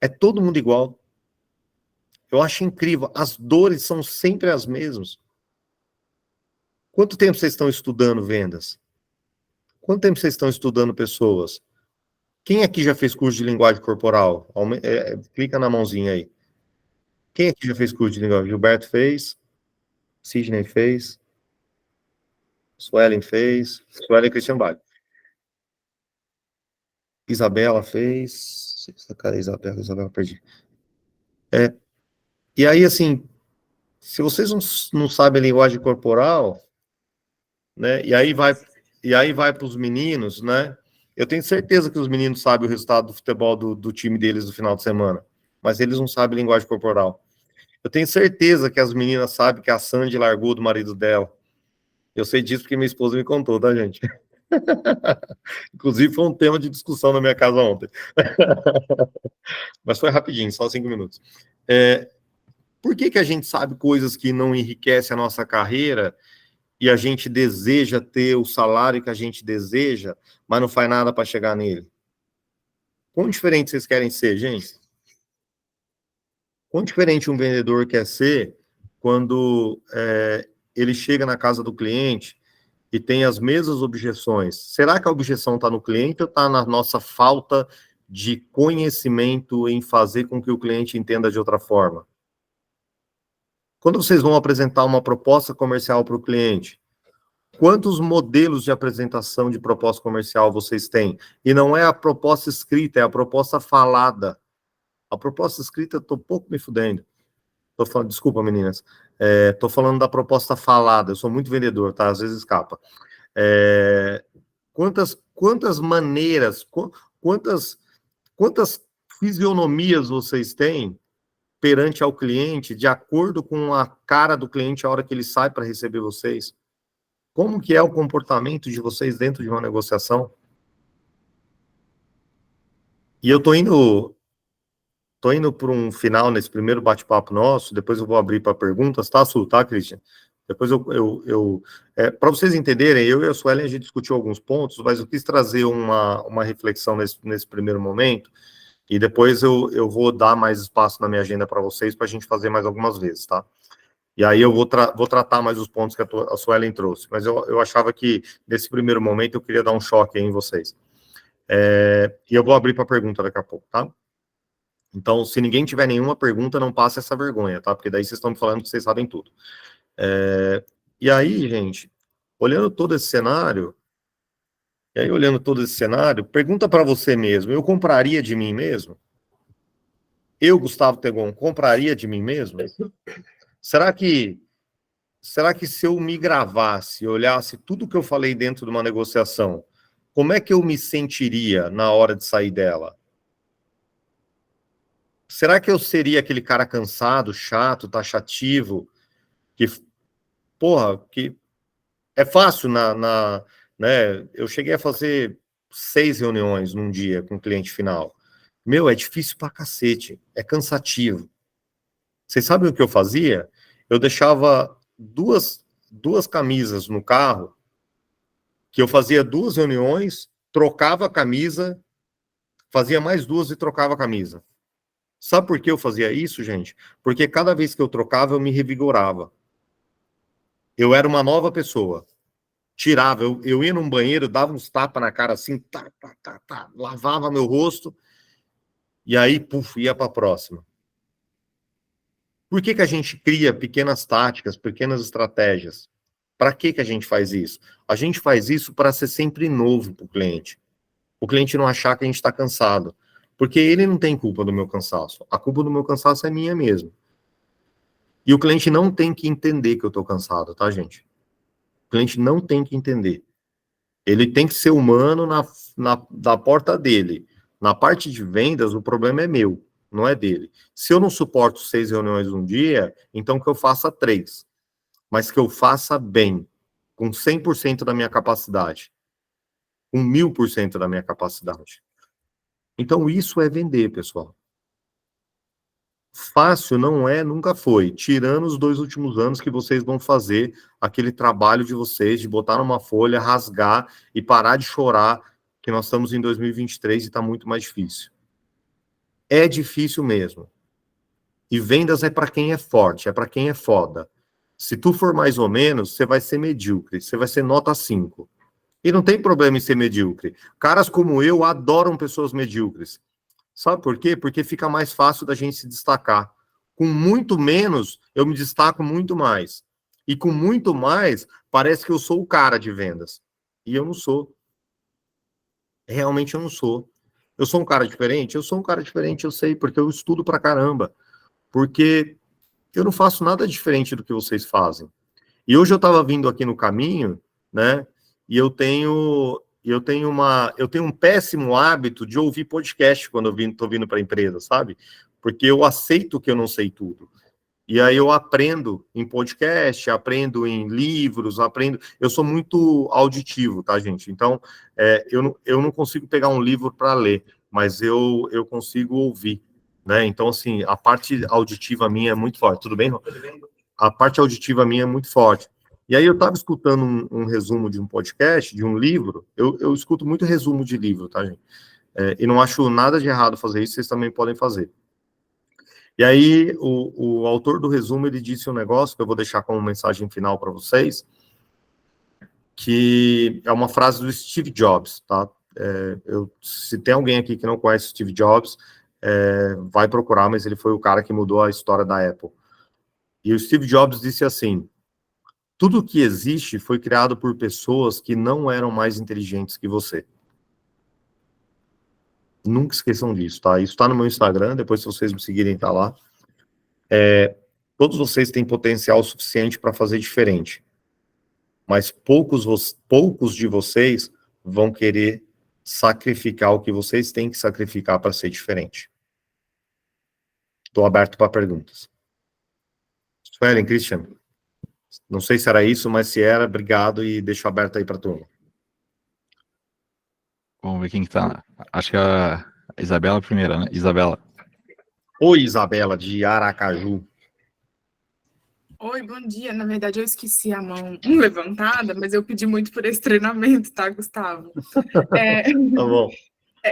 É todo mundo igual. Eu acho incrível. As dores são sempre as mesmas. Quanto tempo vocês estão estudando vendas? Quanto tempo vocês estão estudando pessoas? Quem aqui já fez curso de linguagem corporal? Clica na mãozinha aí. Quem aqui já fez curso de linguagem? Gilberto fez. Sidney fez. Suelen fez. Suelen Christian Bale. Isabela fez. Cadê Isabela? Isabela, perdi. E aí, assim, se vocês não sabem linguagem corporal, né? E aí vai para os meninos, né? Eu tenho certeza que os meninos sabem o resultado do futebol do time deles no final de semana, mas eles não sabem linguagem corporal. Eu tenho certeza que as meninas sabem que a Sandy largou do marido dela. Eu sei disso porque minha esposa me contou, tá, gente? Inclusive, foi um tema de discussão na minha casa ontem. Mas foi rapidinho, só 5 minutos. Por que a gente sabe coisas que não enriquecem a nossa carreira e a gente deseja ter o salário que a gente deseja, mas não faz nada para chegar nele? Quão diferente vocês querem ser, gente? Quão diferente um vendedor quer ser quando ele chega na casa do cliente e tem as mesmas objeções? Será que a objeção está no cliente ou está na nossa falta de conhecimento em fazer com que o cliente entenda de outra forma? Quando vocês vão apresentar uma proposta comercial para o cliente, quantos modelos de apresentação de proposta comercial vocês têm? E não é a proposta escrita, é a proposta falada. A proposta escrita, estou pouco me fudendo. Desculpa, meninas. Estou falando da proposta falada. Eu sou muito vendedor, tá? Às vezes escapa. Quantas maneiras, quantas fisionomias vocês têm perante ao cliente, de acordo com a cara do cliente a hora que ele sai para receber vocês? Como que é o comportamento de vocês dentro de uma negociação? E eu tô indo para um final nesse primeiro bate-papo nosso, depois eu vou abrir para perguntas, tá, Su, tá, Christian? Depois para vocês entenderem, eu e a Suelen, a gente discutiu alguns pontos, mas eu quis trazer uma reflexão nesse primeiro momento, e depois eu vou dar mais espaço na minha agenda para vocês, para a gente fazer mais algumas vezes, tá? E aí eu vou tratar mais os pontos que a Suelen trouxe, mas eu achava que, nesse primeiro momento, eu queria dar um choque aí em vocês. E eu vou abrir para pergunta daqui a pouco, tá? Então, se ninguém tiver nenhuma pergunta, não passe essa vergonha, tá? Porque daí vocês estão me falando que vocês sabem tudo. E aí, gente, olhando todo esse cenário, pergunta para você mesmo: eu compraria de mim mesmo? Eu, Gustavo Tegon, compraria de mim mesmo? Será que se eu me gravasse, olhasse tudo que eu falei dentro de uma negociação, como é que eu me sentiria na hora de sair dela? Será que eu seria aquele cara cansado, chato, taxativo, que é fácil né? Eu cheguei a fazer 6 reuniões num dia com o cliente final. É difícil pra cacete, é cansativo. Vocês sabem o que eu fazia? Eu deixava duas camisas no carro, que eu fazia 2 reuniões, trocava a camisa, fazia mais 2 e trocava a camisa. Sabe por que eu fazia isso, gente? Porque cada vez que eu trocava, eu me revigorava. Eu era uma nova pessoa. Tirava, eu ia num banheiro, dava uns tapas na cara assim, lavava meu rosto, e aí, ia para a próxima. Por que a gente cria pequenas táticas, pequenas estratégias? Para que a gente faz isso? A gente faz isso para ser sempre novo para o cliente. O cliente não achar que a gente está cansado. Porque ele não tem culpa do meu cansaço. A culpa do meu cansaço é minha mesmo. E o cliente não tem que entender que eu estou cansado, tá, gente? O cliente não tem que entender. Ele tem que ser humano da porta dele. Na parte de vendas, o problema é meu, não é dele. Se eu não suporto 6 reuniões num dia, então que eu faça 3. Mas que eu faça bem, com 100% da minha capacidade. Com 1000% da minha capacidade. Então, isso é vender, pessoal. Fácil não é, nunca foi. Tirando os 2 últimos anos que vocês vão fazer aquele trabalho de vocês, de botar numa folha, rasgar e parar de chorar, que nós estamos em 2023 e está muito mais difícil. É difícil mesmo. E vendas é para quem é forte, é para quem é foda. Se tu for mais ou menos, você vai ser medíocre, você vai ser nota 5. E não tem problema em ser medíocre. Caras como eu adoram pessoas medíocres. Sabe por quê? Porque fica mais fácil da gente se destacar. Com muito menos, eu me destaco muito mais. E com muito mais, parece que eu sou o cara de vendas. E eu não sou. Realmente eu não sou. Eu sou um cara diferente? Eu sou um cara diferente, eu sei, porque eu estudo pra caramba. Porque eu não faço nada diferente do que vocês fazem. E hoje eu estava vindo aqui no caminho, né? E eu tenho um péssimo hábito de ouvir podcast quando eu estou vindo para a empresa, sabe? Porque eu aceito que eu não sei tudo. E aí eu aprendo em podcast, aprendo em livros, Eu sou muito auditivo, tá, gente? Então, eu não consigo pegar um livro para ler, mas eu consigo ouvir, né? Então, assim, a parte auditiva minha é muito forte. Tudo bem, Rô? A parte auditiva minha é muito forte. E aí eu estava escutando um resumo de um podcast, de um livro. Eu escuto muito resumo de livro, tá, gente? E não acho nada de errado fazer isso, vocês também podem fazer. E aí, o autor do resumo, ele disse um negócio que eu vou deixar como mensagem final para vocês, que é uma frase do Steve Jobs, tá? Se tem alguém aqui que não conhece Steve Jobs, vai procurar, mas ele foi o cara que mudou a história da Apple. E o Steve Jobs disse assim: tudo que existe foi criado por pessoas que não eram mais inteligentes que você. Nunca esqueçam disso, tá? Isso está no meu Instagram, depois se vocês me seguirem, tá lá. Todos vocês têm potencial suficiente para fazer diferente, mas poucos de vocês vão querer sacrificar o que vocês têm que sacrificar para ser diferente. Estou aberto para perguntas. Suelen, Christian, não sei se era isso, mas se era, obrigado e deixo aberto aí para a turma. Vamos ver quem que tá. Acho que a Isabela primeira, né? Isabela. Oi, Isabela, de Aracaju. Oi, bom dia. Na verdade, eu esqueci a mão levantada, mas eu pedi muito por esse treinamento, tá, Gustavo? Tá bom.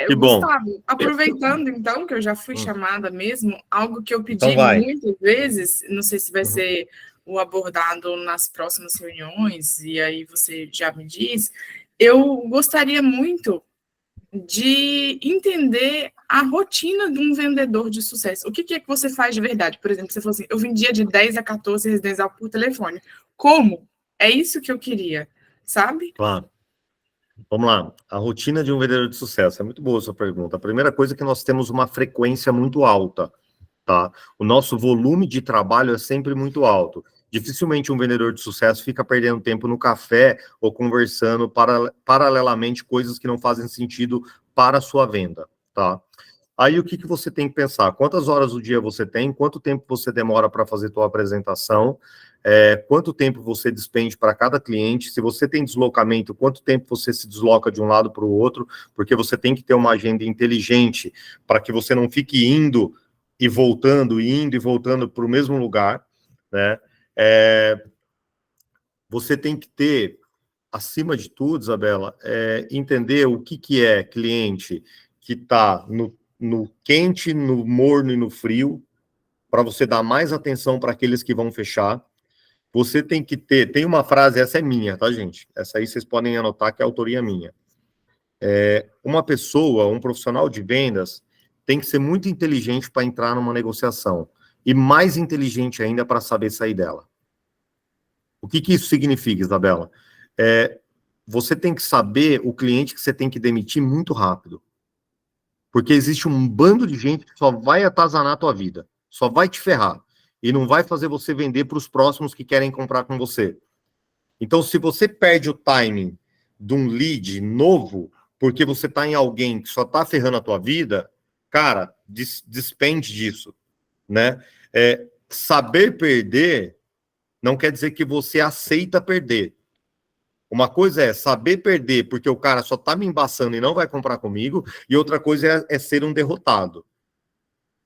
Que bom. Gustavo, aproveitando então que eu já fui chamada mesmo, algo que eu pedi Então muitas vezes, não sei se vai ser o abordado nas próximas reuniões, e aí você já me diz, eu gostaria muito de entender a rotina de um vendedor de sucesso. O que é que você faz de verdade? Por exemplo, você falou assim, eu vendia de 10 a 14 residencial por telefone. Como? É isso que eu queria, sabe? Claro. Vamos lá. A rotina de um vendedor de sucesso. É muito boa a sua pergunta. A primeira coisa é que nós temos uma frequência muito alta, tá? O nosso volume de trabalho é sempre muito alto. Dificilmente um vendedor de sucesso fica perdendo tempo no café ou conversando paralelamente coisas que não fazem sentido para a sua venda, tá? Aí o que você tem que pensar? Quantas horas do dia você tem? Quanto tempo você demora para fazer sua apresentação? Quanto tempo você despende para cada cliente? Se você tem deslocamento, quanto tempo você se desloca de um lado para o outro? Porque você tem que ter uma agenda inteligente para que você não fique indo e voltando para o mesmo lugar, né? Você tem que ter, acima de tudo, Isabela, entender o que é cliente que está no quente, no morno e no frio, para você dar mais atenção para aqueles que vão fechar. Você tem que ter, tem uma frase, essa é minha, tá, gente? Essa aí vocês podem anotar que é autoria minha. Uma pessoa, um profissional de vendas, tem que ser muito inteligente para entrar numa negociação e mais inteligente ainda para saber sair dela. O que isso significa, Isabela? Você tem que saber o cliente que você tem que demitir muito rápido. Porque existe um bando de gente que só vai atazanar a tua vida, só vai te ferrar, e não vai fazer você vender para os próximos que querem comprar com você. Então, se você perde o timing de um lead novo, porque você está em alguém que só está ferrando a tua vida, cara, despende disso, né? Saber perder não quer dizer que você aceita perder. Uma coisa é saber perder porque o cara só tá me embaçando e não vai comprar comigo, e outra coisa é ser um derrotado.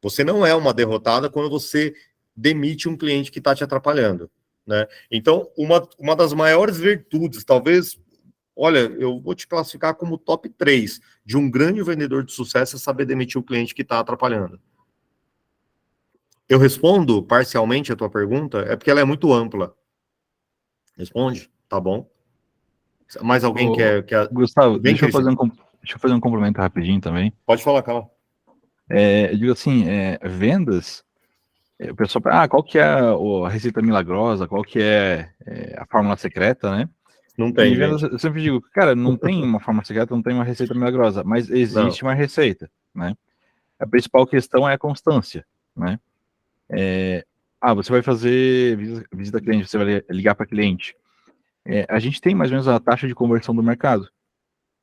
Você não é uma derrotada quando você demite um cliente que está te atrapalhando, né? Então, uma das maiores virtudes, talvez, olha, eu vou te classificar como top 3 de um grande vendedor de sucesso é saber demitir o cliente que está atrapalhando. Eu respondo parcialmente a tua pergunta, é porque ela é muito ampla. Responde, tá bom? Mais alguém quer... Gustavo, deixa eu fazer um complemento rapidinho também. Pode falar, calma. Eu digo assim, vendas, o pessoal, qual que é a receita milagrosa, qual que é a fórmula secreta, né? Não tem, em vendas, gente. eu sempre digo, cara, não tem uma fórmula secreta, não tem uma receita milagrosa, mas existe uma receita, né? A principal questão é a constância, né? Você vai fazer visita a cliente, você vai ligar para cliente. A gente tem mais ou menos a taxa de conversão do mercado.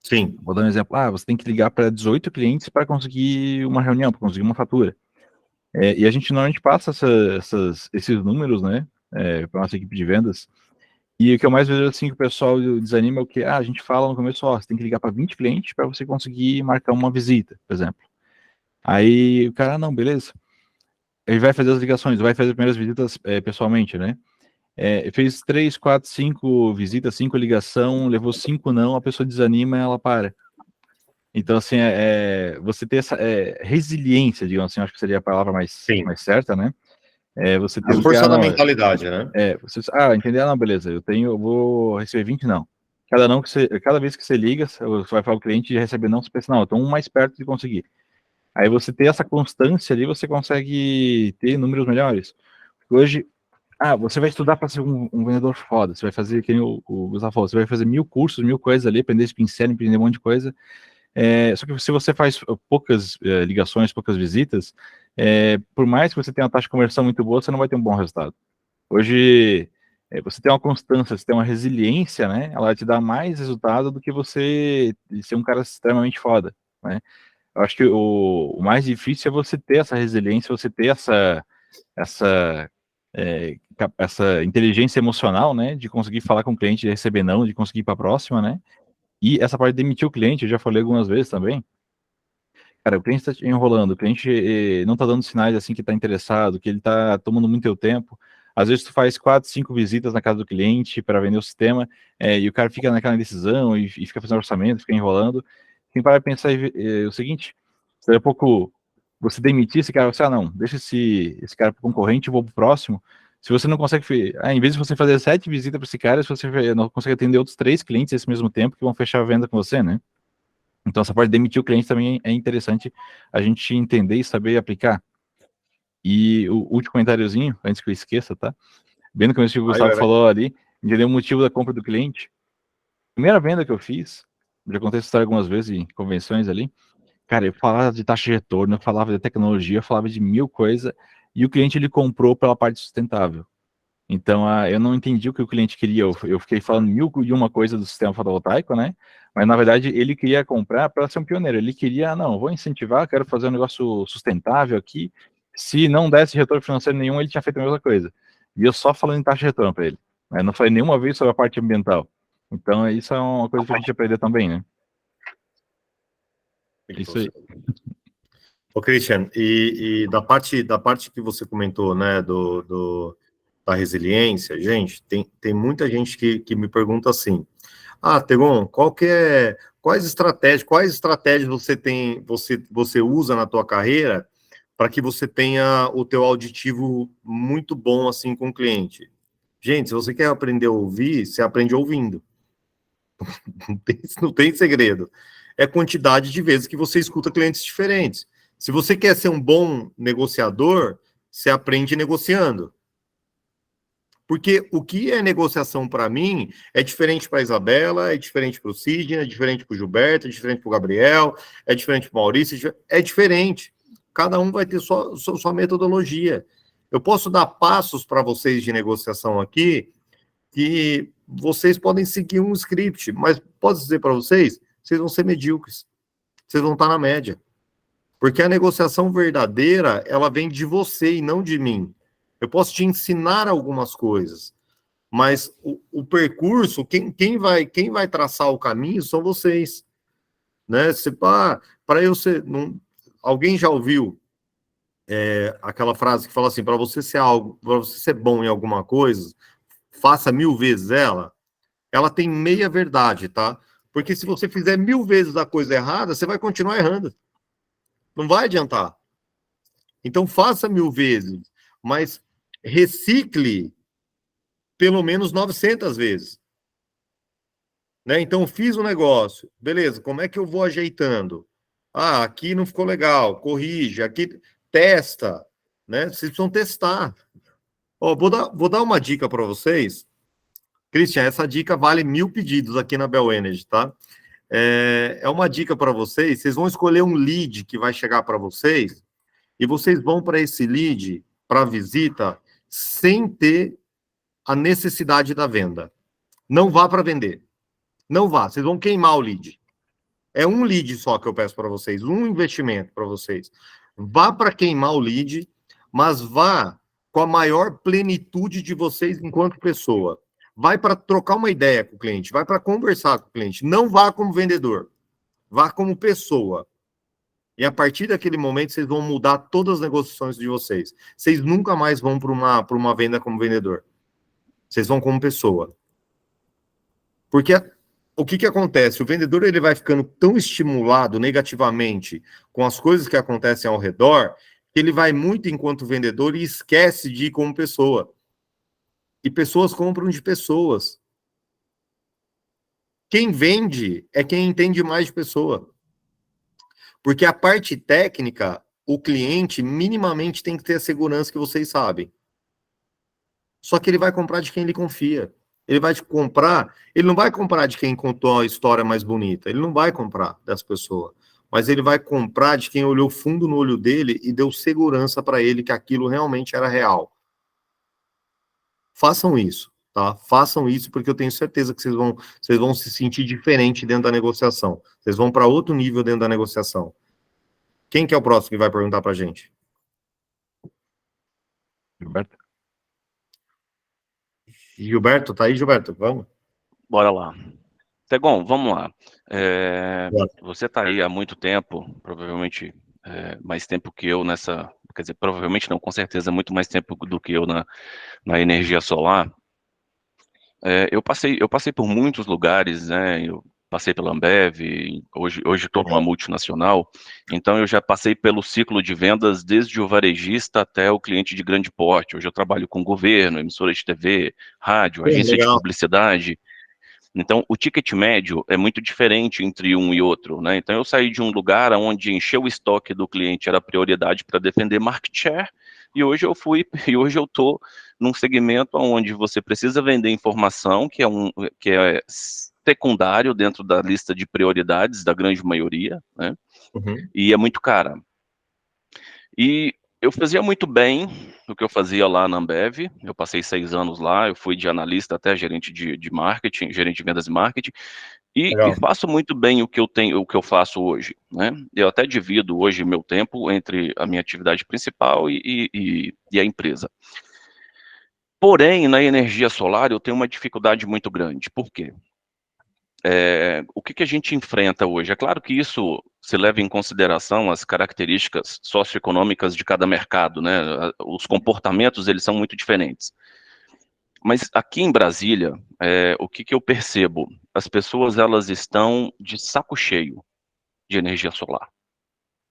Sim. Vou dar um exemplo. Você tem que ligar para 18 clientes para conseguir uma reunião, para conseguir uma fatura. E a gente normalmente passa esses números, né, para nossa equipe de vendas. E o que eu mais vejo assim que o pessoal desanima é o que a gente fala no começo, você tem que ligar para 20 clientes para você conseguir marcar uma visita, por exemplo. Aí o cara, não, beleza. Ele vai fazer as ligações, vai fazer as primeiras visitas pessoalmente, né? Fez 3, 4, 5 visitas, 5 ligação, levou 5 não, a pessoa desanima e ela para. Então, assim, você ter essa resiliência, digamos assim, acho que seria a palavra mais certa, né? Você ter A força da mentalidade, né? Entender, não, beleza, eu vou receber 20 não. Cada vez que você liga, você vai falar o cliente e receber não, você pensa, não, eu tô um mais perto de conseguir. Aí você ter essa constância ali, você consegue ter números melhores. Hoje, você vai estudar para ser um vendedor foda, você vai fazer, que nem o Gustavo falou, você vai fazer 1000 cursos, 1000 coisas ali, aprender esse pincel, aprender um monte de coisa. Só que se você faz poucas ligações, poucas visitas, por mais que você tenha uma taxa de conversão muito boa, você não vai ter um bom resultado. Hoje, você tem uma constância, você tem uma resiliência, né? Ela te dá mais resultado do que você ser um cara extremamente foda, né? Eu acho que o mais difícil é você ter essa resiliência, você ter essa inteligência emocional, né? De conseguir falar com o cliente, de receber não, de conseguir ir para a próxima, né? E essa parte de demitir o cliente, eu já falei algumas vezes também. Cara, o cliente está te enrolando, o cliente não está dando sinais assim que está interessado, que ele está tomando muito teu tempo. Às vezes tu faz 4, 5 visitas na casa do cliente para vender o sistema, e o cara fica naquela indecisão e fica fazendo orçamento, fica enrolando. Tem para pensar o seguinte, daqui a pouco você demitir esse cara, você, não, deixa esse cara para concorrente, eu vou pro próximo. Se você não consegue, em vez de você fazer 7 visitas para esse cara, se você não consegue atender outros 3 clientes nesse mesmo tempo que vão fechar a venda com você, né? Então, essa parte de demitir o cliente também é interessante a gente entender e saber aplicar. E o último comentáriozinho, antes que eu esqueça, tá? Vendo como o Gustavo falou ali, entender o motivo da compra do cliente. Primeira venda que eu fiz, já contei essa história algumas vezes em convenções ali, cara, eu falava de taxa de retorno, eu falava de tecnologia, eu falava de 1000 coisas, e o cliente ele comprou pela parte sustentável. Então, eu não entendi o que o cliente queria. Eu fiquei falando 1001 coisa do sistema fotovoltaico, né? Mas, na verdade, ele queria comprar para ser um pioneiro. Ele queria, não, vou incentivar, quero fazer um negócio sustentável aqui. Se não desse retorno financeiro nenhum, ele tinha feito a mesma coisa. E eu só falando em taxa de retorno para ele. Eu não falei nenhuma vez sobre a parte ambiental. Então, isso é uma coisa que a gente aprender também, né? Isso aí. Ô, Christian, e da parte que você comentou, né, da resiliência, gente, tem muita gente que me pergunta assim, Tegon, quais estratégias você usa na tua carreira para que você tenha o teu auditivo muito bom, assim, com o cliente? Gente, se você quer aprender a ouvir, você aprende ouvindo. Não tem segredo. É quantidade de vezes que você escuta clientes diferentes. Se você quer ser um bom negociador, você aprende negociando. Porque o que é negociação para mim é diferente para a Isabela, é diferente para o Sidney, é diferente para o Gilberto, é diferente para o Gabriel, é diferente para o Maurício, é diferente. Cada um vai ter sua metodologia. Eu posso dar passos para vocês de negociação aqui que vocês podem seguir um script, mas posso dizer para vocês vão ser medíocres. Vocês vão estar na média. Porque a negociação verdadeira, ela vem de você e não de mim. Eu posso te ensinar algumas coisas, mas o percurso, quem vai traçar o caminho são vocês. Né? Para eu ser... alguém já ouviu aquela frase que fala assim, para você ser bom em alguma coisa, faça 1000 vezes ela? Ela tem meia verdade, tá? Porque se você fizer 1000 vezes a coisa errada, você vai continuar errando. Não vai adiantar. Então, faça 1000 vezes, mas recicle pelo menos 900 vezes. Né? Então, fiz um negócio. Beleza, como é que eu vou ajeitando? Aqui não ficou legal. Corrige. Aqui, testa. Né? Vocês precisam testar. Vou dar uma dica para vocês. Christian, essa dica vale 1000 pedidos aqui na Bell Energy, tá? É uma dica para vocês. Vocês vão escolher um lead que vai chegar para vocês e vocês vão para esse lead, para a visita, sem ter a necessidade da venda. Não vá para vender. Não vá. Vocês vão queimar o lead. É um lead só que eu peço para vocês, um investimento para vocês. Vá para queimar o lead, mas vá com a maior plenitude de vocês enquanto pessoa. Vai para trocar uma ideia com o cliente, vai para conversar com o cliente. Não vá como vendedor, vá como pessoa. E a partir daquele momento, vocês vão mudar todas as negociações de vocês. Vocês nunca mais vão para uma venda como vendedor. Vocês vão como pessoa. Porque o que acontece? O vendedor ele vai ficando tão estimulado negativamente com as coisas que acontecem ao redor, que ele vai muito enquanto vendedor e esquece de ir como pessoa. E pessoas compram de pessoas. Quem vende é quem entende mais de pessoa. Porque a parte técnica, o cliente minimamente tem que ter a segurança que vocês sabem. Só que ele vai comprar de quem ele confia. Ele vai comprar, ele não vai comprar de quem contou a história mais bonita, ele não vai comprar dessa pessoa, mas ele vai comprar de quem olhou fundo no olho dele e deu segurança para ele que aquilo realmente era real. Façam isso, tá? Façam isso porque eu tenho certeza que vocês vão se sentir diferente dentro da negociação. Vocês vão para outro nível dentro da negociação. Quem que é o próximo que vai perguntar para a gente? Gilberto? Gilberto, tá aí, Gilberto? Vamos? Bora lá. Tegon, vamos lá. Bora. Você está aí há muito tempo, provavelmente mais tempo que eu nessa... Quer dizer, provavelmente não, com certeza, muito mais tempo do que eu na energia solar. Eu passei por muitos lugares, né? Eu passei pela Ambev, hoje estou numa multinacional, então eu já passei pelo ciclo de vendas desde o varejista até o cliente de grande porte. Hoje eu trabalho com governo, emissora de TV, rádio, agência de publicidade. Então, o ticket médio é muito diferente entre um e outro, né? Então, eu saí de um lugar onde encher o estoque do cliente era prioridade para defender market share, e hoje eu estou num segmento onde você precisa vender informação, que é secundário dentro da lista de prioridades da grande maioria, né? E é muito cara. E eu fazia muito bem o que eu fazia lá na Ambev, eu passei 6 anos lá, eu fui de analista até gerente de marketing, gerente de vendas e marketing, e faço muito bem o que eu faço hoje, né? Eu até divido hoje meu tempo entre a minha atividade principal e a empresa. Porém, na energia solar eu tenho uma dificuldade muito grande. Por quê? O que a gente enfrenta hoje? É claro que isso se leva em consideração as características socioeconômicas de cada mercado, né? Os comportamentos, eles são muito diferentes. Mas aqui em Brasília, o que eu percebo? As pessoas, elas estão de saco cheio de energia solar.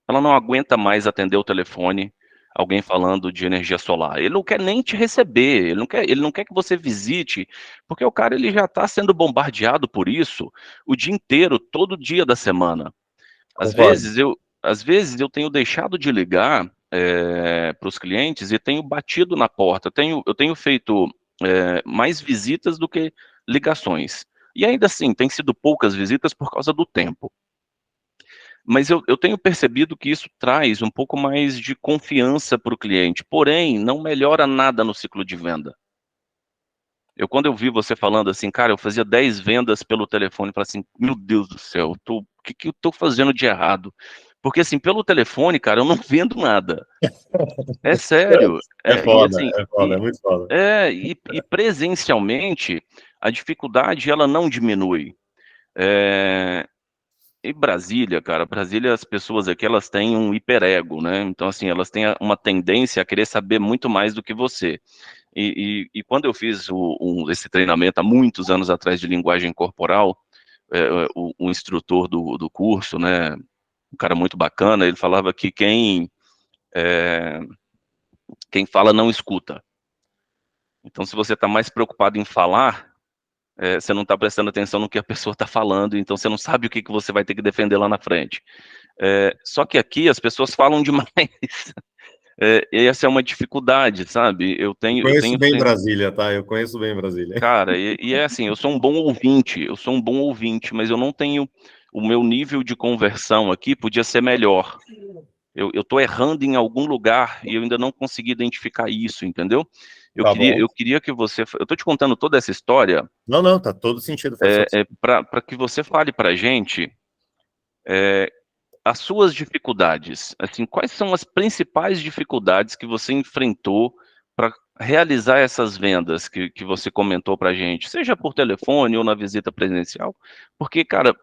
Ela não aguenta mais atender o telefone, alguém falando de energia solar. Ele não quer nem te receber, ele não quer que você visite, porque o cara ele já está sendo bombardeado por isso o dia inteiro, todo dia da semana. Às vezes eu tenho deixado de ligar para os clientes e tenho batido na porta. Eu tenho feito mais visitas do que ligações. E ainda assim, tem sido poucas visitas por causa do tempo. Mas eu tenho percebido que isso traz um pouco mais de confiança para o cliente, porém, não melhora nada no ciclo de venda. Quando eu vi você falando assim, cara, eu fazia 10 vendas pelo telefone, falei assim, meu Deus do céu, o que eu estou fazendo de errado? Porque assim, pelo telefone, cara, eu não vendo nada. É sério. É foda, é muito foda. E presencialmente, a dificuldade, ela não diminui. E Brasília, cara, as pessoas aqui, elas têm um hiperego, né? Então, assim, elas têm uma tendência a querer saber muito mais do que você. E quando eu fiz esse treinamento há muitos anos atrás de linguagem corporal, o instrutor do curso, né, um cara muito bacana, ele falava que quem fala não escuta. Então, se você está mais preocupado em falar, você não está prestando atenção no que a pessoa está falando, então você não sabe o que você vai ter que defender lá na frente. Só que aqui as pessoas falam demais. Essa é uma dificuldade, sabe? Eu conheço bem Brasília, tá? Eu conheço bem Brasília. Cara, é assim, eu sou um bom ouvinte, mas eu não tenho... O meu nível de conversão aqui podia ser melhor. Eu estou errando em algum lugar e eu ainda não consegui identificar isso, entendeu? Eu queria que você... Eu estou te contando toda essa história... Não, tá todo sentido. Para que você fale para a gente as suas dificuldades. Assim, quais são as principais dificuldades que você enfrentou para realizar essas vendas que você comentou para a gente? Seja por telefone ou na visita presencial. Porque, cara...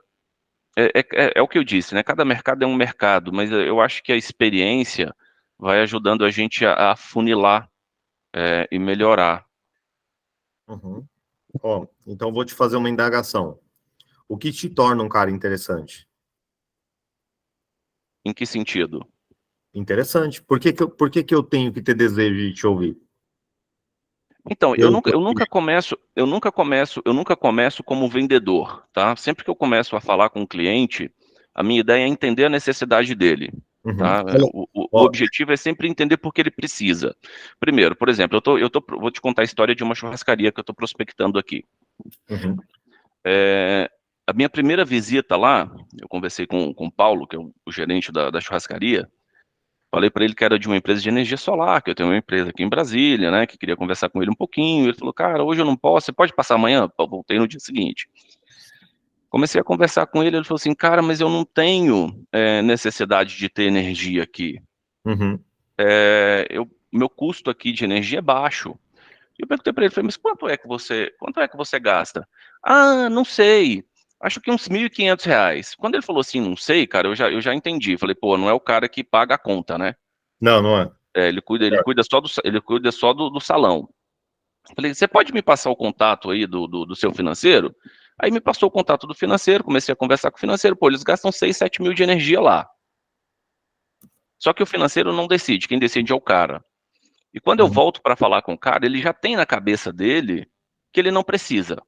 É o que eu disse, né? Cada mercado é um mercado, mas eu acho que a experiência vai ajudando a gente a afunilar e melhorar. Então, vou te fazer uma indagação. O que te torna um cara interessante? Em que sentido? Interessante. Por que eu tenho que ter desejo de te ouvir? Então, eu nunca começo como vendedor, tá? Sempre que eu começo a falar com o cliente, a minha ideia é entender a necessidade dele, Uhum. tá? O objetivo é sempre entender por que ele precisa. Primeiro, por exemplo, vou te contar a história de uma churrascaria que eu estou prospectando aqui. Uhum. A minha primeira visita lá, eu conversei com o Paulo, que é o gerente da churrascaria. Falei para ele que era de uma empresa de energia solar, que eu tenho uma empresa aqui em Brasília, né, que queria conversar com ele um pouquinho. Ele falou, cara, hoje eu não posso, você pode passar amanhã? Pô, voltei no dia seguinte. Comecei a conversar com ele, ele falou assim, cara, mas eu não tenho necessidade de ter energia aqui. Uhum. Meu custo aqui de energia é baixo. E eu perguntei para ele, falei, mas quanto é que você gasta? Ah, não sei, acho que uns R$ 1.500. Quando ele falou assim, não sei, cara, eu já entendi. Falei, pô, não é o cara que paga a conta, né? Não, não é. Ele cuida só do salão. Falei, você pode me passar o contato aí do seu financeiro? Aí me passou o contato do financeiro, comecei a conversar com o financeiro, pô, eles gastam 6, 7 mil de energia lá. Só que o financeiro não decide, quem decide é o cara. E quando eu volto para falar com o cara, ele já tem na cabeça dele que ele não precisa.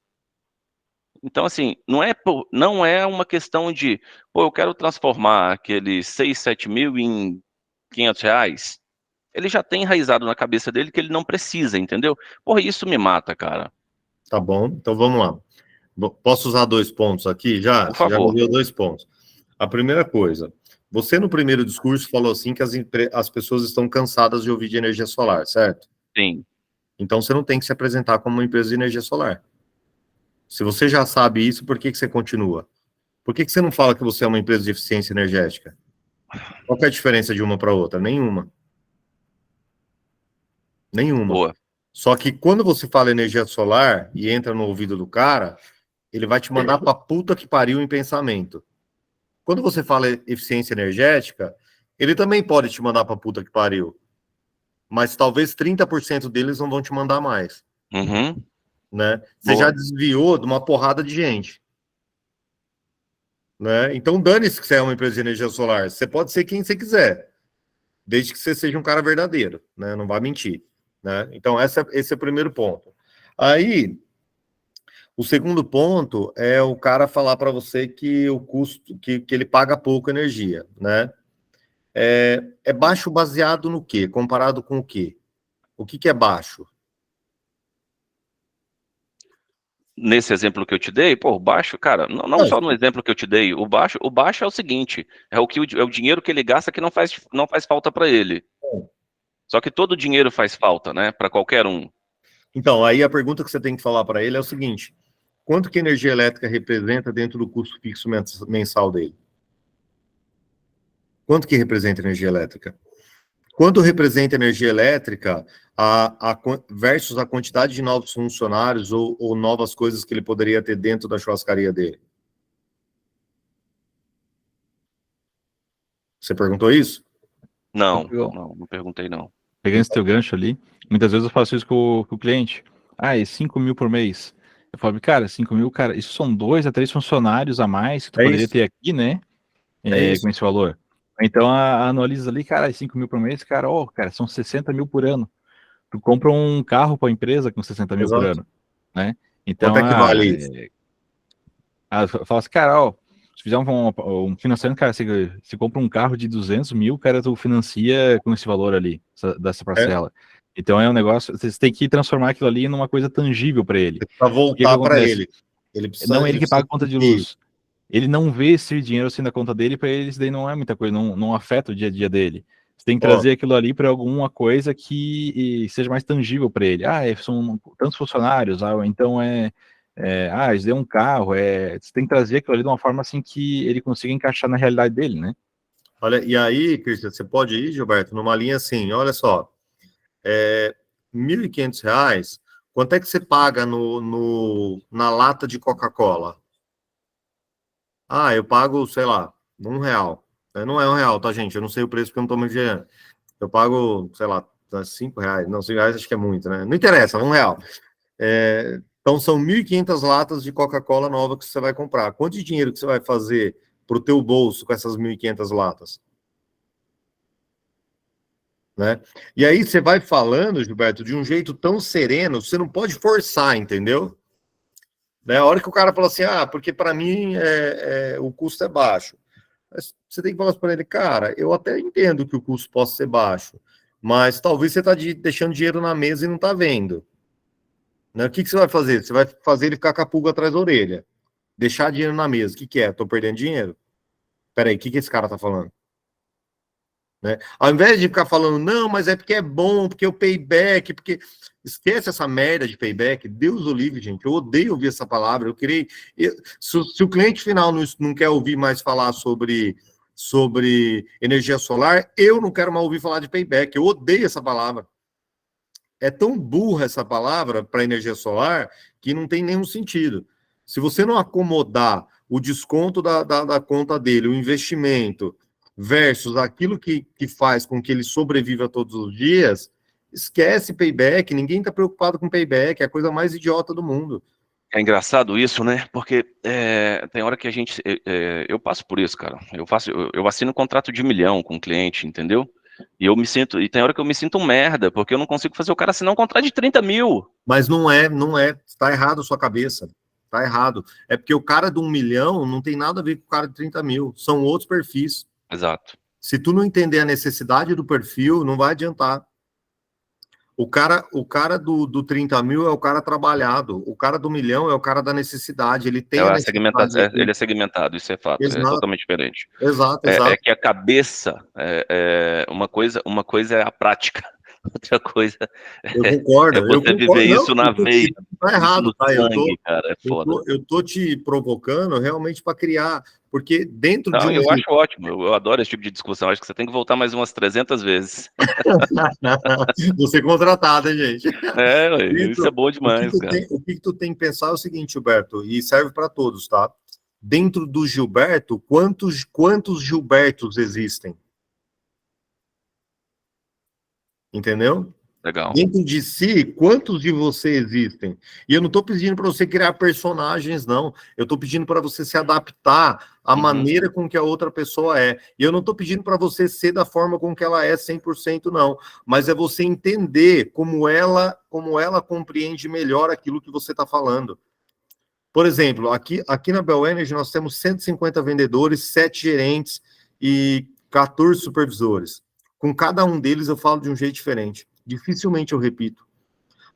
Então, assim, não é uma questão de, pô, eu quero transformar aqueles 6, 7 mil em R$ 500. Ele já tem enraizado na cabeça dele que ele não precisa, entendeu? Porra, isso me mata, cara. Tá bom, então vamos lá. Posso usar 2 pontos aqui já? Por favor. Já me deu 2 pontos. A primeira coisa, você no primeiro discurso falou assim que as pessoas estão cansadas de ouvir de energia solar, certo? Sim. Então você não tem que se apresentar como uma empresa de energia solar. Se você já sabe isso, por que você continua? Por que você não fala que você é uma empresa de eficiência energética? Qual que é a diferença de uma para outra? Nenhuma. Nenhuma. Boa. Só que quando você fala energia solar e entra no ouvido do cara, ele vai te mandar pra puta que pariu em pensamento. Quando você fala eficiência energética, ele também pode te mandar pra puta que pariu. Mas talvez 30% deles não vão te mandar mais. Uhum. Né? Você já desviou de uma porrada de gente. Né? Então dane-se que você é uma empresa de energia solar. Você pode ser quem você quiser. Desde que você seja um cara verdadeiro. Né? Não vai mentir. Né? Então esse é o primeiro ponto. Aí, o segundo ponto é o cara falar para você que o custo, que ele paga pouco energia, né? É baixo baseado no quê? Comparado com o quê? O que é baixo? Nesse exemplo que eu te dei, pô, o baixo, cara, não só no exemplo que eu te dei, o baixo é o seguinte, é o dinheiro que ele gasta que não faz falta para ele. Só que todo dinheiro faz falta, né, para qualquer um. Então, aí a pergunta que você tem que falar para ele é o seguinte: quanto que energia elétrica representa dentro do custo fixo mensal dele? Quanto que representa energia elétrica? Quanto representa energia elétrica versus a quantidade de novos funcionários ou novas coisas que ele poderia ter dentro da churrascaria dele? Você perguntou isso? Não perguntei não. Pegando esse teu gancho ali, muitas vezes eu faço isso com o cliente. Ah, é 5 mil por mês. Eu falo, cara, 5 mil, cara, isso são 2 a 3 funcionários a mais que tu poderia ter aqui, né? Com esse valor. Então, analisa ali, cara, 5 mil por mês, cara, cara, são 60 mil por ano. Tu compra um carro para a empresa com 60 mil por ano, né? Então, quanto é que vale isso? Fala assim, cara, se fizer um financiamento, cara, você compra um carro de 200 mil, cara, tu financia com esse valor ali, dessa parcela. Então é um negócio, você tem que transformar aquilo ali numa coisa tangível para ele. Para voltar para ele. Não ele que paga a conta de luz. Ele não vê esse dinheiro assim na conta dele, para ele isso daí não é muita coisa, não afeta o dia a dia dele. Você tem que trazer aquilo ali para alguma coisa que seja mais tangível para ele. São tantos funcionários, então isso daí é um carro, você tem que trazer aquilo ali de uma forma assim que ele consiga encaixar na realidade dele, né? Olha, e aí, Cristian, você pode ir, Gilberto, numa linha assim, olha só, R$1.500, quanto é que você paga na lata de Coca-Cola? Eu pago, sei lá, R$1. Não é R$1, tá, gente? Eu não sei o preço porque eu não tô me gerando. Eu pago, sei lá, R$5. Não, R$5 acho que é muito, né? Não interessa, R$1. Então, são 1.500 latas de Coca-Cola nova que você vai comprar. Quanto de dinheiro que você vai fazer para o teu bolso com essas 1.500 latas? Né? E aí você vai falando, Gilberto, de um jeito tão sereno, você não pode forçar, entendeu? Né? A hora que o cara fala assim, porque para mim o custo é baixo. Mas você tem que falar para ele, cara, eu até entendo que o custo possa ser baixo, mas talvez você está deixando dinheiro na mesa e não está vendo. Né? O que você vai fazer? Você vai fazer ele ficar com a pulga atrás da orelha. Deixar dinheiro na mesa. O que é? Estou perdendo dinheiro? Peraí, o que esse cara está falando? Né? Ao invés de ficar falando, não, mas é porque é bom, porque o payback, porque... Esquece essa merda de payback. Deus o livre, gente. Eu odeio ouvir essa palavra. Se o cliente final não quer ouvir mais falar sobre energia solar, eu não quero mais ouvir falar de payback. Eu odeio essa palavra. É tão burra essa palavra para energia solar que não tem nenhum sentido. Se você não acomodar o desconto da conta dele, o investimento, versus aquilo que faz com que ele sobreviva todos os dias, esquece payback, ninguém está preocupado com payback, é a coisa mais idiota do mundo. É engraçado isso, né? Porque tem hora que a gente... eu passo por isso, cara. Eu assino um contrato de 1 milhão com o cliente, entendeu? E tem hora que eu me sinto um merda, porque eu não consigo fazer o cara assinar um contrato de 30 mil. Mas não é, está errado a sua cabeça, está errado. É porque o cara de 1 milhão não tem nada a ver com o cara de 30 mil, são outros perfis. Exato. Se tu não entender a necessidade do perfil, não vai adiantar. O cara do 30 mil é o cara trabalhado, o cara do 1 milhão é o cara da necessidade, ele tem a necessidade. Ele é segmentado, isso é fato, Exato. É totalmente diferente. Exato. É que a cabeça, uma coisa é a prática, outra coisa eu concordo, é você viver isso na veia. Tá errado, no sangue, cara, é foda. Eu tô te provocando realmente para criar, porque dentro Não, de eu acho ótimo, eu adoro esse tipo de discussão, acho que você tem que voltar mais umas 300 vezes. Você contratado, hein, gente? Isso é bom demais, cara. O que tu tem que pensar é o seguinte, Gilberto, e serve para todos, tá? Dentro do Gilberto, quantos Gilbertos existem? Entendeu? Legal. Dentro de si, quantos de você existem? E eu não estou pedindo para você criar personagens, não. Eu estou pedindo para você se adaptar à maneira com que a outra pessoa é. E eu não estou pedindo para você ser da forma com que ela é 100%, não. Mas é você entender como ela compreende melhor aquilo que você está falando. Por exemplo, aqui na Bel Energy nós temos 150 vendedores, 7 gerentes e 14 supervisores. Com cada um deles eu falo de um jeito diferente. Dificilmente eu repito.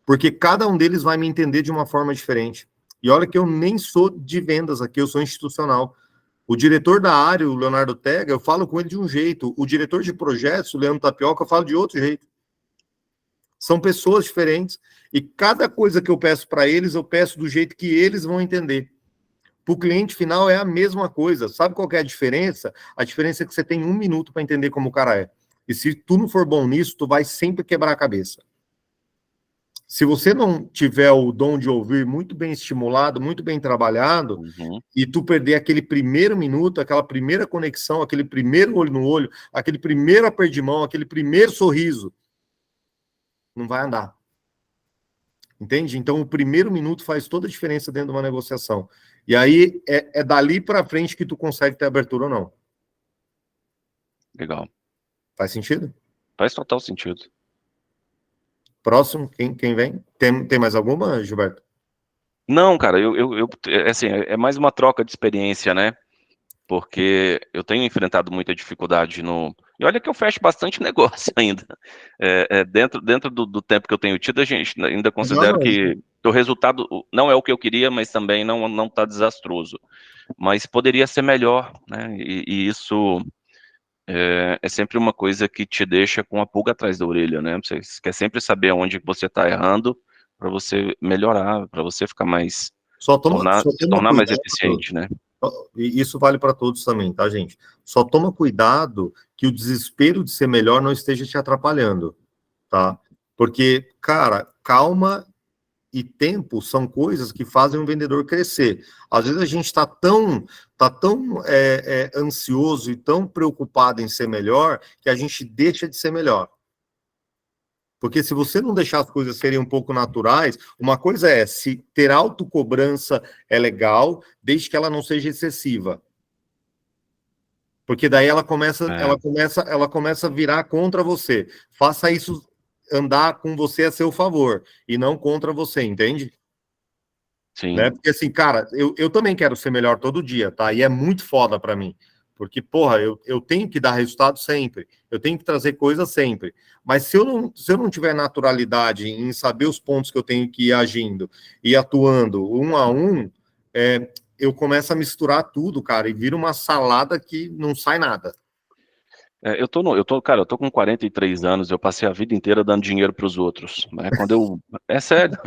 Porque cada um deles vai me entender de uma forma diferente. E olha que eu nem sou de vendas aqui, eu sou institucional. O diretor da área, o Leonardo Tega, eu falo com ele de um jeito. O diretor de projetos, o Leandro Tapioca, eu falo de outro jeito. São pessoas diferentes. E cada coisa que eu peço para eles, eu peço do jeito que eles vão entender. Para o cliente final é a mesma coisa. Sabe qual que é a diferença? A diferença é que você tem 1 minuto para entender como o cara é. E se tu não for bom nisso, tu vai sempre quebrar a cabeça. Se você não tiver o dom de ouvir muito bem estimulado, muito bem trabalhado, e tu perder aquele primeiro minuto, aquela primeira conexão, aquele primeiro olho no olho, aquele primeiro aperto de mão, aquele primeiro sorriso, não vai andar. Entende? Então, o primeiro minuto faz toda a diferença dentro de uma negociação. E aí, é dali para frente que tu consegue ter abertura ou não. Legal. Faz sentido? Faz total sentido. Próximo, quem vem? Tem mais alguma, Gilberto? Não, cara, assim, é mais uma troca de experiência, né? Porque eu tenho enfrentado muita dificuldade E olha que eu fecho bastante negócio ainda. Dentro do tempo que eu tenho tido, a gente ainda considero que o resultado não é o que eu queria, mas também não está desastroso. Mas poderia ser melhor, né? E isso é sempre uma coisa que te deixa com a pulga atrás da orelha, né? Você quer sempre saber onde você está errando para você melhorar, para você ficar mais... se tornar mais eficiente, né? E isso vale para todos também, tá, gente? Só toma cuidado que o desespero de ser melhor não esteja te atrapalhando, tá? Porque, cara, calma e tempo são coisas que fazem um vendedor crescer. Às vezes a gente está tão ansioso e tão preocupado em ser melhor que a gente deixa de ser melhor. Porque se você não deixar as coisas serem um pouco naturais, uma coisa é, se ter autocobrança é legal, desde que ela não seja excessiva. Porque daí ela começa a virar contra você. Faça isso andar com você a seu favor e não contra você, entende? Sim. Né? Porque assim, cara, eu também quero ser melhor todo dia, tá? E é muito foda para mim. Porque, porra, eu tenho que dar resultado sempre. Eu tenho que trazer coisas sempre. Mas se eu não tiver naturalidade em saber os pontos que eu tenho que ir agindo e atuando um a um, eu começo a misturar tudo, cara, e vira uma salada que não sai nada. Eu tô com 43 anos, eu passei a vida inteira dando dinheiro para os outros, né? É sério.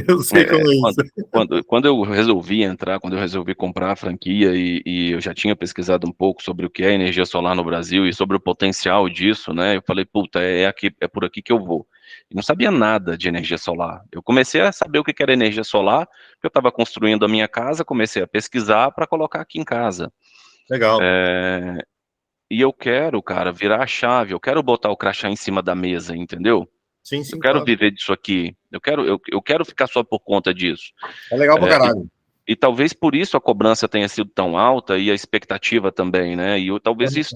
Eu sei como é isso. Quando eu resolvi entrar, quando eu resolvi comprar a franquia e eu já tinha pesquisado um pouco sobre o que é energia solar no Brasil e sobre o potencial disso, né? Eu falei, puta, é por aqui que eu vou. Eu não sabia nada de energia solar. Eu comecei a saber o que era energia solar, porque eu estava construindo a minha casa, comecei a pesquisar para colocar aqui em casa. Legal. E eu quero, cara, virar a chave, eu quero botar o crachá em cima da mesa, entendeu? Sim, Eu quero claro. viver disso aqui, eu quero ficar só por conta disso. É legal pra caralho. E talvez por isso a cobrança tenha sido tão alta e a expectativa também, né? E talvez isso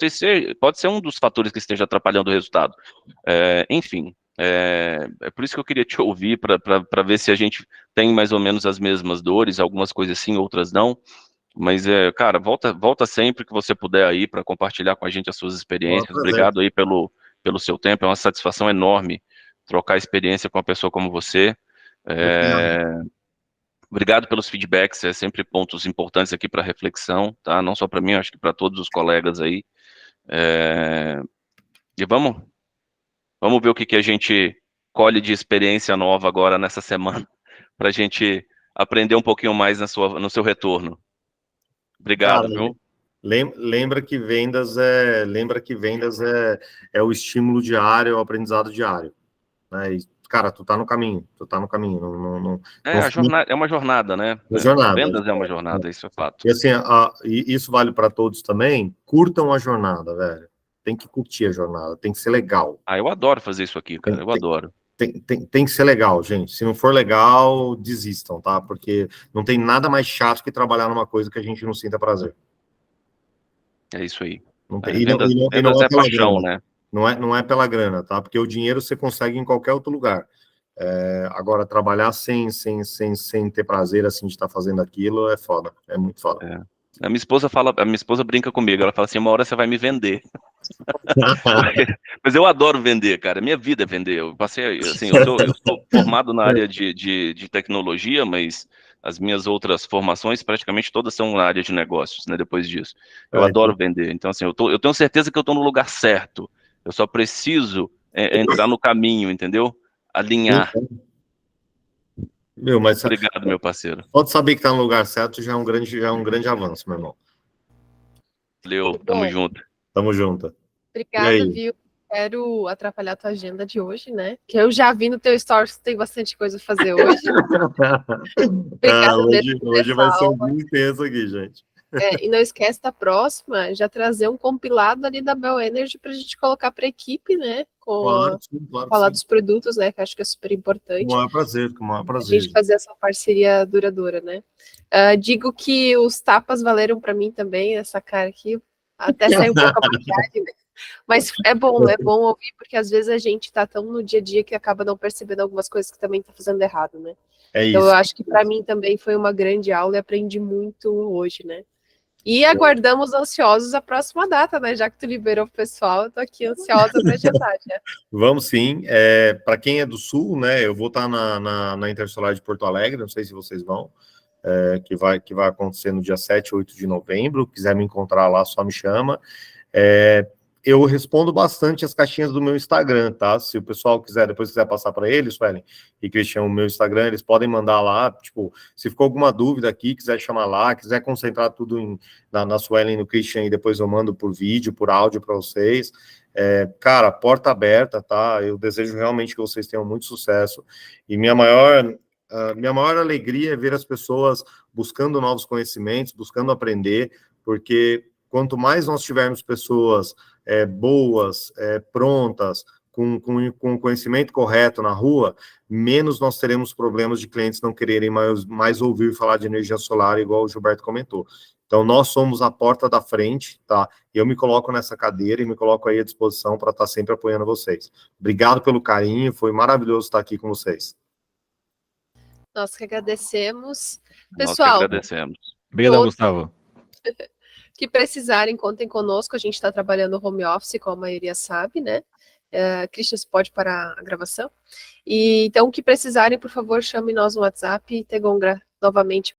pode ser um dos fatores que esteja atrapalhando o resultado. Enfim, é por isso que eu queria te ouvir, para ver se a gente tem mais ou menos as mesmas dores, algumas coisas sim, outras não. Mas, cara, volta sempre que você puder aí para compartilhar com a gente as suas experiências. Obrigado aí pelo seu tempo, é uma satisfação enorme trocar experiência com uma pessoa como você. Obrigado pelos feedbacks, é sempre pontos importantes aqui para reflexão, tá? Não só para mim, acho que para todos os colegas aí. E vamos ver o que a gente colhe de experiência nova agora nessa semana, para a gente aprender um pouquinho mais no seu retorno. Obrigado, cara, viu? Lembra que vendas é o estímulo diário, é o aprendizado diário, né? E, cara, tu tá no caminho. É uma jornada, né? Jornada. Vendas é uma jornada, isso é fato. E assim, isso vale para todos também. Curtam a jornada, velho. Tem que curtir a jornada, tem que ser legal. Eu adoro fazer isso aqui, cara, eu adoro. Tem que ser legal, gente. Se não for legal, desistam, tá? Porque não tem nada mais chato que trabalhar numa coisa que a gente não sinta prazer. É isso aí. Vendas é paixão, né? Não é pela grana, tá? Porque o dinheiro você consegue em qualquer outro lugar. Agora, trabalhar sem ter prazer, assim, de estar fazendo aquilo é foda. É muito foda. A minha esposa brinca comigo, ela fala assim, uma hora você vai me vender. Mas eu adoro vender, cara. Minha vida é vender. Eu passei, assim, eu sou formado na área de tecnologia, mas as minhas outras formações, praticamente todas são na área de negócios, né, depois disso. Eu adoro vender. Então, assim, eu tenho certeza que eu estou no lugar certo. Eu só preciso entrar no caminho, entendeu? Alinhar. Mas obrigado, meu parceiro. Pode saber que tá no lugar certo, já é um grande avanço, meu irmão. Valeu, tamo junto. Tamo junto. Obrigada, viu? Quero atrapalhar a tua agenda de hoje, né? Que eu já vi no teu stories que tem bastante coisa a fazer hoje. Hoje vai ser um dia intenso aqui, gente. E não esquece da próxima, já trazer um compilado ali da Bel Energy para a gente colocar para a equipe, né? Falar dos produtos, né? Que acho que é super importante. Com o maior prazer. A gente fazer essa parceria duradoura, né? Digo que os tapas valeram para mim também, essa cara aqui. Até saiu um pouco a maquiagem, né? Mas é bom ouvir, porque às vezes a gente tá tão no dia a dia que acaba não percebendo algumas coisas que também tá fazendo errado, né? Então eu acho que para mim também foi uma grande aula e aprendi muito hoje, né? E aguardamos ansiosos a próxima data, né? Já que tu liberou o pessoal, eu tô aqui ansiosa para agendar, né? Vamos sim. Para quem é do Sul, né? Eu vou estar na Intersolar de Porto Alegre, não sei se vocês vão, que vai acontecer no dia 7, 8 de novembro. Quiser me encontrar lá, só me chama. Eu respondo bastante as caixinhas do meu Instagram, tá? Se o pessoal quiser passar para eles, Suelen e Cristian, o meu Instagram, eles podem mandar lá, tipo, se ficou alguma dúvida aqui, quiser chamar lá, quiser concentrar tudo na Suelen e no Cristian, e depois eu mando por vídeo, por áudio para vocês. Cara, porta aberta, tá? Eu desejo realmente que vocês tenham muito sucesso, e minha maior alegria é ver as pessoas buscando novos conhecimentos, buscando aprender, porque quanto mais nós tivermos pessoas boas, prontas, com o conhecimento correto na rua, menos nós teremos problemas de clientes não quererem mais ouvir falar de energia solar, igual o Gilberto comentou. Então, nós somos a porta da frente, tá? E eu me coloco nessa cadeira e me coloco aí à disposição para estar sempre apoiando vocês. Obrigado pelo carinho, foi maravilhoso estar aqui com vocês. Nós que agradecemos. Nós que Pessoal, agradecemos. Obrigado, todos Gustavo. que precisarem, contem conosco. A gente está trabalhando home office, como a maioria sabe, né? Christian, você pode parar a gravação? E então, o que precisarem, por favor, chame nós no WhatsApp. Tegongra, novamente,